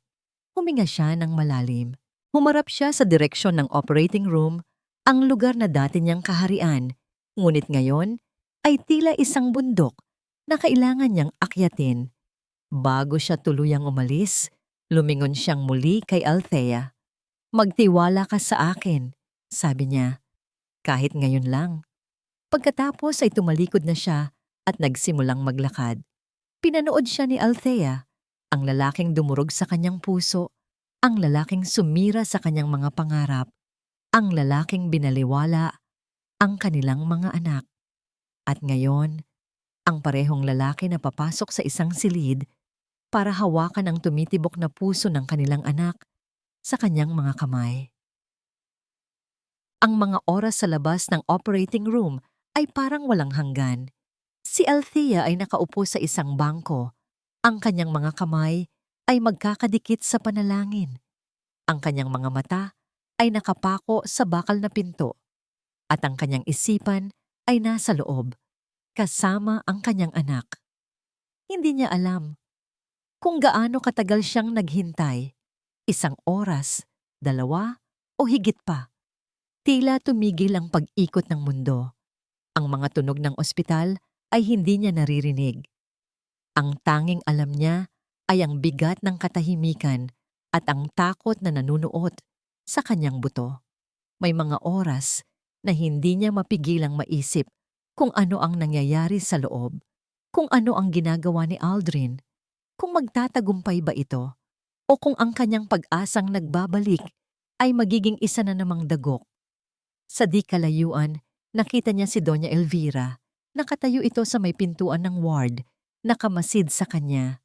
Huminga siya ng malalim. Humarap siya sa direksyon ng operating room, ang lugar na dati niyang kaharian. Ngunit ngayon ay tila isang bundok na kailangan niyang akyatin. Bago siya tuluyang umalis, lumingon siyang muli kay Althea. "Magtiwala ka sa akin," sabi niya. "Kahit ngayon lang." Pagkatapos ay tumalikod na siya at nagsimulang maglakad. Pinanood siya ni Althea, ang lalaking dumurog sa kanyang puso, ang lalaking sumira sa kanyang mga pangarap, ang lalaking binaliwala ang kanilang mga anak. At ngayon, ang parehong lalaki na papasok sa isang silid para hawakan ang tumitibok na puso ng kanilang anak sa kanyang mga kamay. Ang mga oras sa labas ng operating room ay parang walang hanggan. Si Althea ay nakaupo sa isang bangko. Ang kanyang mga kamay ay magkakadikit sa panalangin. Ang kanyang mga mata ay nakapako sa bakal na pinto. At ang kanyang isipan ay nasa loob, kasama ang kanyang anak. Hindi niya alam kung gaano katagal siyang naghintay. 1 oras, 2, o higit pa. Tila tumigil ang pag-ikot ng mundo. Ang mga tunog ng ospital ay hindi niya naririnig. Ang tanging alam niya ay ang bigat ng katahimikan at ang takot na nanunuot sa kanyang buto. May mga oras na hindi niya mapigilang maisip kung ano ang nangyayari sa loob, kung ano ang ginagawa ni Aldrin, kung magtatagumpay ba ito, o kung ang kanyang pag-asang nagbabalik ay magiging isa na namang dagok. Sa di kalayuan, nakita niya si Doña Elvira. Nakatayo ito sa may pintuan ng ward, nakamasid sa kanya.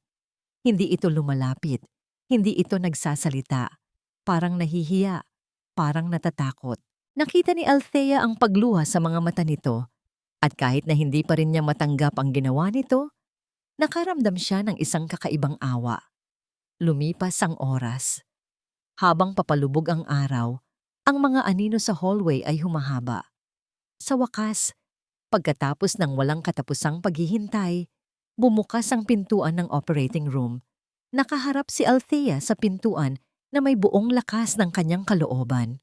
Hindi ito lumalapit, hindi ito nagsasalita. Parang nahihiya, parang natatakot. Nakita ni Althea ang pagluha sa mga mata nito, at kahit na hindi pa rin niya matanggap ang ginawa nito, nakaramdam siya ng isang kakaibang awa. Lumipas ang oras. Habang papalubog ang araw, ang mga anino sa hallway ay humahaba. Sa wakas, pagkatapos ng walang katapusang paghihintay, bumukas ang pintuan ng operating room. Nakaharap si Althea sa pintuan na may buong lakas ng kanyang kalooban.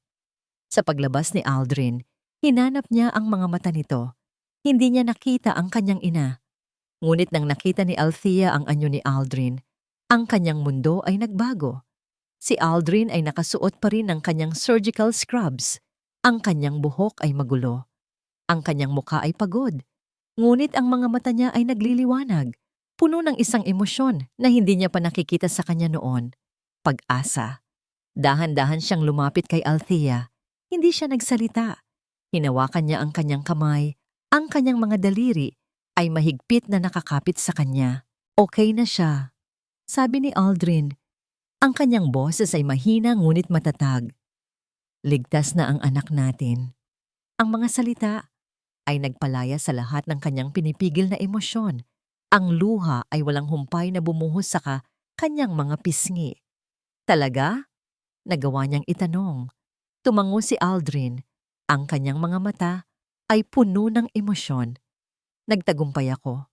Sa paglabas ni Aldrin, hinanap niya ang mga mata nito. Hindi niya nakita ang kanyang ina. Ngunit nang nakita ni Althea ang anyo ni Aldrin, ang kanyang mundo ay nagbago. Si Aldrin ay nakasuot pa rin ng kanyang surgical scrubs. Ang kanyang buhok ay magulo. Ang kanyang mukha ay pagod. Ngunit ang mga mata niya ay nagliliwanag, puno ng isang emosyon na hindi niya pa nakikita sa kanya noon. Pag-asa. Dahan-dahan siyang lumapit kay Althea. Hindi siya nagsalita. Hinawakan niya ang kanyang kamay. Ang kanyang mga daliri ay mahigpit na nakakapit sa kanya. Okay na siya, sabi ni Aldrin. Ang kanyang boses ay mahina ngunit matatag. Ligtas na ang anak natin. Ang mga salita ay nagpalaya sa lahat ng kanyang pinipigil na emosyon. Ang luha ay walang humpay na bumuhos sa kanyang mga pisngi. Talaga? Nagawa niyang itanong. Tumango si Aldrin. Ang kanyang mga mata ay puno ng emosyon. Nagtagumpay ako.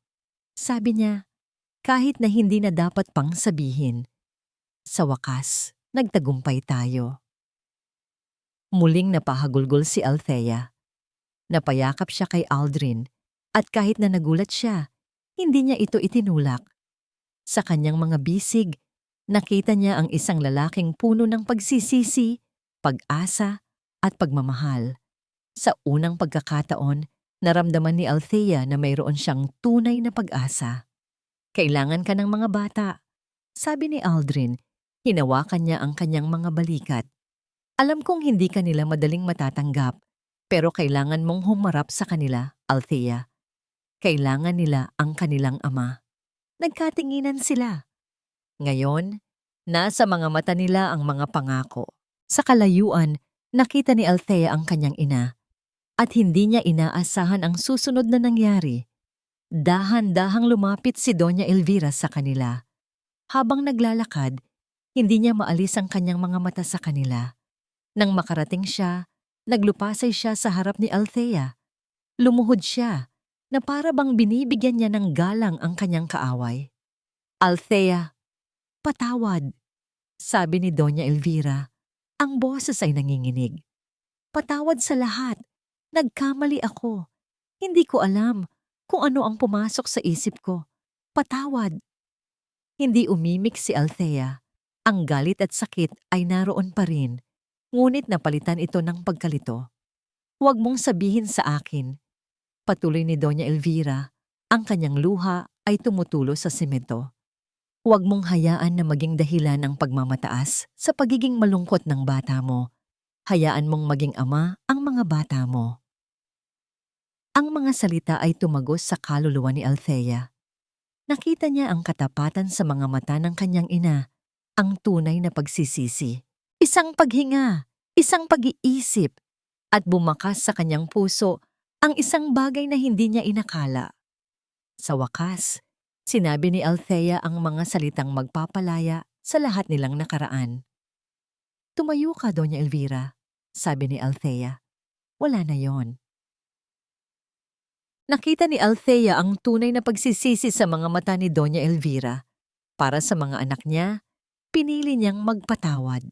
Sabi niya, kahit na hindi na dapat pang sabihin. Sa wakas, nagtagumpay tayo. Muling napahagulgol si Althea. Napayakap siya kay Aldrin at kahit na nagulat siya, hindi niya ito itinulak. Sa kanyang mga bisig, nakita niya ang isang lalaking puno ng pagsisisi, pag-asa at pagmamahal. Sa unang pagkakataon, naramdaman ni Althea na mayroon siyang tunay na pag-asa. Kailangan ka ng mga bata, sabi ni Aldrin. Hinawakan niya ang kanyang mga balikat. Alam kong hindi ka nila madaling matatanggap, pero kailangan mong humarap sa kanila, Althea. Kailangan nila ang kanilang ama. Nagkatinginan sila. Ngayon, nasa mga mata nila ang mga pangako. Sa kalayuan, nakita ni Althea ang kanyang ina. At hindi niya inaasahan ang susunod na nangyari. Dahan-dahang lumapit si Doña Elvira sa kanila. Habang naglalakad, hindi niya maalis ang kanyang mga mata sa kanila. Nang makarating siya, naglupasay siya sa harap ni Althea. Lumuhod siya, na para bang binibigyan niya ng galang ang kanyang kaaway. Althea, patawad, sabi ni Doña Elvira. Ang boses ay nanginginig. Patawad sa lahat. Nagkamali ako. Hindi ko alam kung ano ang pumasok sa isip ko. Patawad. Hindi umimik si Althea. Ang galit at sakit ay naroon pa rin. Ngunit napalitan ito ng pagkalito. Huwag mong sabihin sa akin. Patuloy ni Doña Elvira, ang kanyang luha ay tumutulo sa semento. Huwag mong hayaan na maging dahilan ng pagmamataas sa pagiging malungkot ng bata mo. Hayaan mong maging ama ang mga bata mo. Ang mga salita ay tumagos sa kaluluwa ni Althea. Nakita niya ang katapatan sa mga mata ng kanyang ina, ang tunay na pagsisisi. Isang paghinga, isang pag-iisip, at bumakas sa kanyang puso ang isang bagay na hindi niya inakala. Sa wakas, sinabi ni Althea ang mga salitang magpapalaya sa lahat nilang nakaraan. Tumayo ka, Doña Elvira, sabi ni Althea. Wala na yon. Nakita ni Althea ang tunay na pagsisisi sa mga mata ni Doña Elvira. Para sa mga anak niya, pinili niyang magpatawad.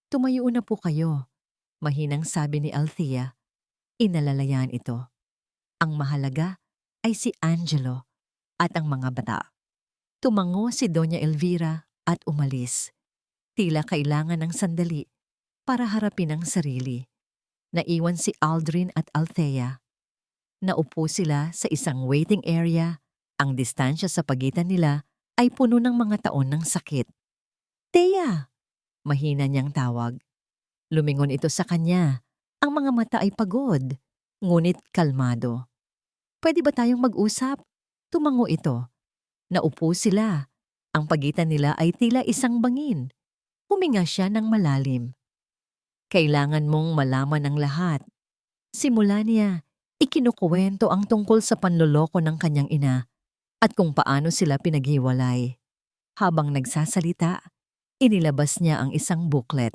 Tumayo na po kayo, mahinang sabi ni Althea. Inalalayan ito. Ang mahalaga ay si Angelo at ang mga bata. Tumango si Doña Elvira at umalis. Tila kailangan ng sandali para harapin ang sarili. Naiwan si Aldrin at Althea. Naupo sila sa isang waiting area. Ang distansya sa pagitan nila ay puno ng mga taon ng sakit. Thea! Mahina niyang tawag. Lumingon ito sa kanya. Ang mga mata ay pagod, ngunit kalmado. Pwede ba tayong mag-usap? Tumango ito. Naupo sila. Ang pagitan nila ay tila isang bangin. Huminga siya ng malalim. Kailangan mong malaman ang lahat. Simula niya, ikinukuwento ang tungkol sa panloloko ng kanyang ina at kung paano sila pinaghiwalay. Habang nagsasalita, inilabas niya ang isang booklet.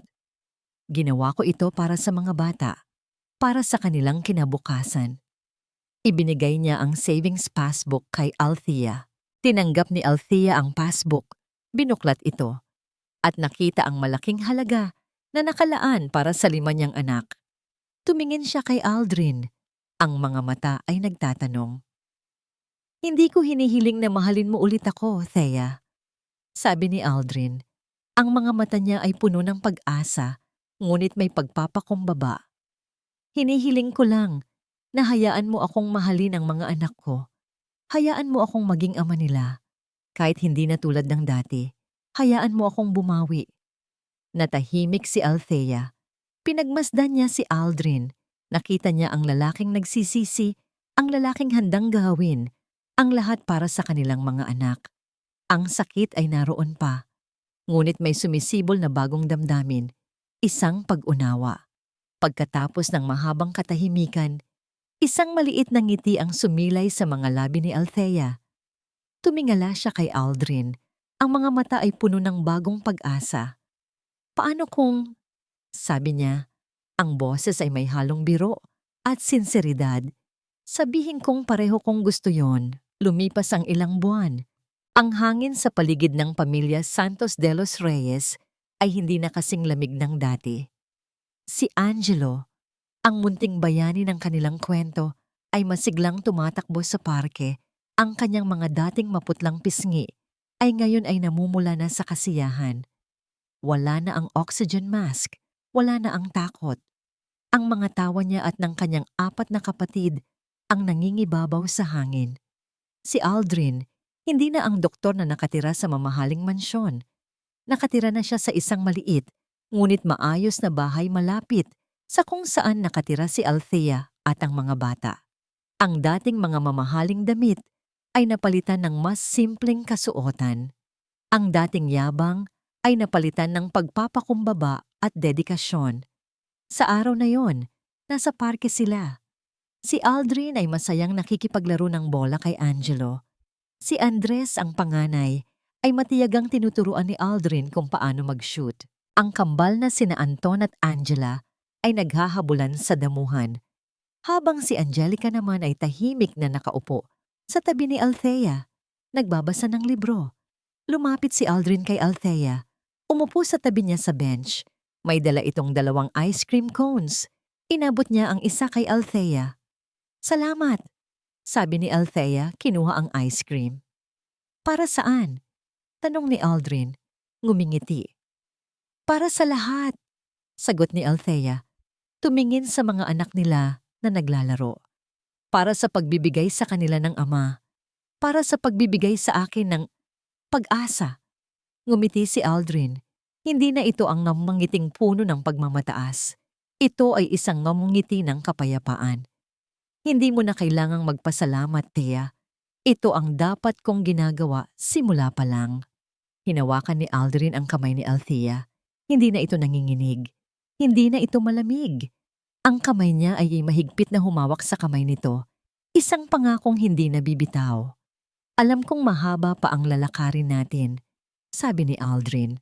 Ginawa ko ito para sa mga bata, para sa kanilang kinabukasan. Ibinigay niya ang savings passbook kay Althea. Tinanggap ni Althea ang passbook Binuklat ito at nakita ang malaking halaga na nakalaan para sa 5 niyang anak. Tumingin siya kay Aldrin. Ang mga mata ay nagtatanong. "Hindi ko hinihiling na mahalin mo ulit ako, Thea," sabi ni Aldrin. Ang mga mata niya ay puno ng pag-asa, ngunit may pagpapakumbaba. "Hinihiling ko lang na hayaan mo akong mahalin ang mga anak ko. Hayaan mo akong maging ama nila. Kahit hindi na tulad ng dati, hayaan mo akong bumawi." Natahimik si Althea. Pinagmasdan niya si Aldrin. Nakita niya ang lalaking nagsisisi, ang lalaking handang gawin, ang lahat para sa kanilang mga anak. Ang sakit ay naroon pa, ngunit may sumisibol na bagong damdamin, isang pag-unawa. Pagkatapos ng mahabang katahimikan, isang maliit na ngiti ang sumilay sa mga labi ni Althea. Tumingala siya kay Aldrin. Ang mga mata ay puno ng bagong pag-asa. "Paano kung," sabi niya, ang boses ay may halong biro at sinseridad, "sabihin kong pareho kong gusto yon." Lumipas ang ilang buwan. Ang hangin sa paligid ng pamilya Santos de los Reyes ay hindi na kasing lamig ng dati. Si Angelo, ang munting bayani ng kanilang kwento, ay masiglang tumatakbo sa parke. Ang kanyang mga dating maputlang pisngi ay ngayon ay namumula na sa kasiyahan. Wala na ang oxygen mask, wala na ang takot. Ang mga tawa niya at ng kanyang 4 na kapatid ang nangingibabaw sa hangin. Si Aldrin, hindi na ang doktor na nakatira sa mamahaling mansyon. Nakatira na siya sa isang maliit, ngunit maayos na bahay malapit sa kung saan nakatira si Althea at ang mga bata. Ang dating mga mamahaling damit ay napalitan ng mas simpleng kasuotan. Ang dating yabang ay napalitan ng pagpapakumbaba at dedikasyon. Sa araw na yon, nasa parke sila. Si Aldrin ay masayang nakikipaglaro ng bola kay Angelo. Si Andres, ang panganay, ay matiyagang tinuturuan ni Aldrin kung paano mag-shoot. Ang kambal na sina Anton at Angela ay naghahabulan sa damuhan, habang si Angelica naman ay tahimik na nakaupo sa tabi ni Althea, nagbabasa ng libro. Lumapit si Aldrin kay Althea. Umupo sa tabi niya sa bench. May dala itong 2 ice cream cones. Inabot niya ang isa kay Althea. "Salamat," sabi ni Althea, kinuha ang ice cream. "Para saan?" tanong ni Aldrin. Ngumingiti. "Para sa lahat," sagot ni Althea. Tumingin sa mga anak nila na naglalaro. "Para sa pagbibigay sa kanila ng ama. Para sa pagbibigay sa akin ng pag-asa." Ngumiti si Aldrin. Hindi na ito ang namangiting puno ng pagmamataas. Ito ay isang namungiti ng kapayapaan. "Hindi mo na kailangang magpasalamat, Thea. Ito ang dapat kong ginagawa simula pa lang." Hinawakan ni Aldrin ang kamay ni Althea. Hindi na ito nanginginig. Hindi na ito malamig. Ang kamay niya ay mahigpit na humawak sa kamay nito. Isang pangakong hindi nabibitaw. "Alam kong mahaba pa ang lalakarin natin," sabi ni Aldrin.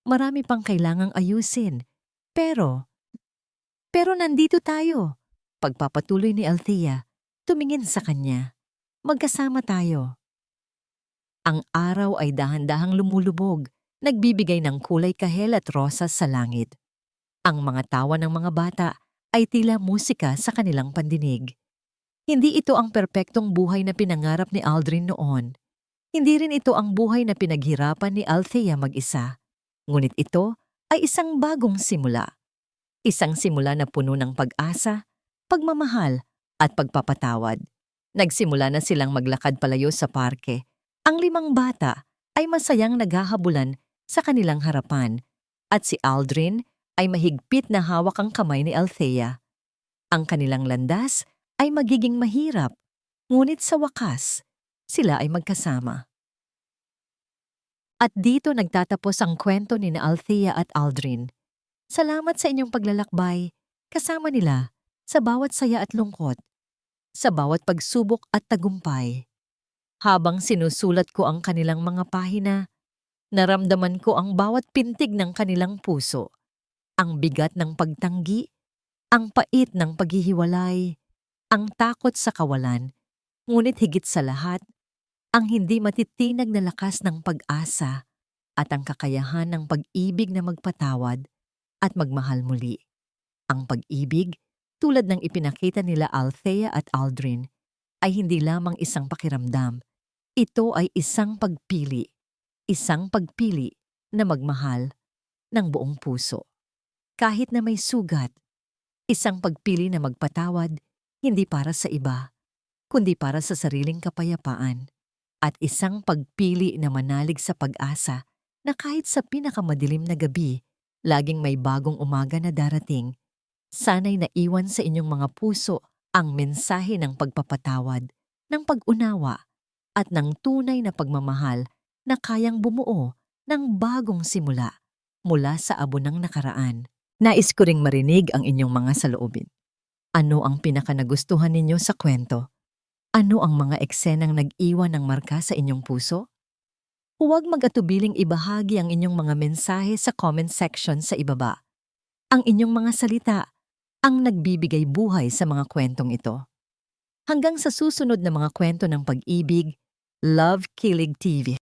"Marami pang kailangang ayusin. Pero nandito tayo." Pagpapatuloy ni Althea, tumingin sa kanya. "Magkasama tayo." Ang araw ay dahan-dahang lumulubog, nagbibigay ng kulay kahel at rosas sa langit. Ang mga tawa ng mga bata ay tila musika sa kanilang pandinig. Hindi ito ang perpektong buhay na pinangarap ni Aldrin noon. Hindi rin ito ang buhay na pinaghirapan ni Althea mag-isa. Ngunit ito ay isang bagong simula. Isang simula na puno ng pag-asa, pagmamahal at pagpapatawad. Nagsimula na silang maglakad palayo sa parke. Ang 5 bata ay masayang naghahabulan sa kanilang harapan at si Aldrin ay mahigpit na hawak ang kamay ni Althea. Ang kanilang landas ay magiging mahirap, ngunit sa wakas, sila ay magkasama. At dito nagtatapos ang kwento ni na Althea at Aldrin. Salamat sa inyong paglalakbay, kasama nila sa bawat saya at lungkot, sa bawat pagsubok at tagumpay. Habang sinusulat ko ang kanilang mga pahina, naramdaman ko ang bawat pintig ng kanilang puso, ang bigat ng pagtanggi, ang pait ng paghihiwalay, ang takot sa kawalan, ngunit higit sa lahat, ang hindi matitinag na lakas ng pag-asa. at ang kakayahan ng pag-ibig na magpatawad at magmahal muli. Ang pag-ibig, tulad ng ipinakita nila Althea at Aldrin, ay hindi lamang isang pakiramdam. Ito ay isang pagpili na magmahal ng buong puso. Kahit na may sugat, isang pagpili na magpatawad, hindi para sa iba, kundi para sa sariling kapayapaan. At isang pagpili na manalig sa pag-asa na kahit sa pinakamadilim na gabi, laging may bagong umaga na darating. Sana'y naiwan sa inyong mga puso ang mensahe ng pagpapatawad, ng pag-unawa, at ng tunay na pagmamahal na kayang bumuo ng bagong simula mula sa abo ng nakaraan. Nais ko ring marinig ang inyong mga saloobin. Ano ang pinakanagustuhan ninyo sa kwento? Ano ang mga eksenang nag-iwan ng marka sa inyong puso? Huwag mag-atubiling ibahagi ang inyong mga mensahe sa comment section sa ibaba. Ang inyong mga salita ang nagbibigay buhay sa mga kwentong ito. Hanggang sa susunod na mga kwento ng pag-ibig, Love Kilig TV.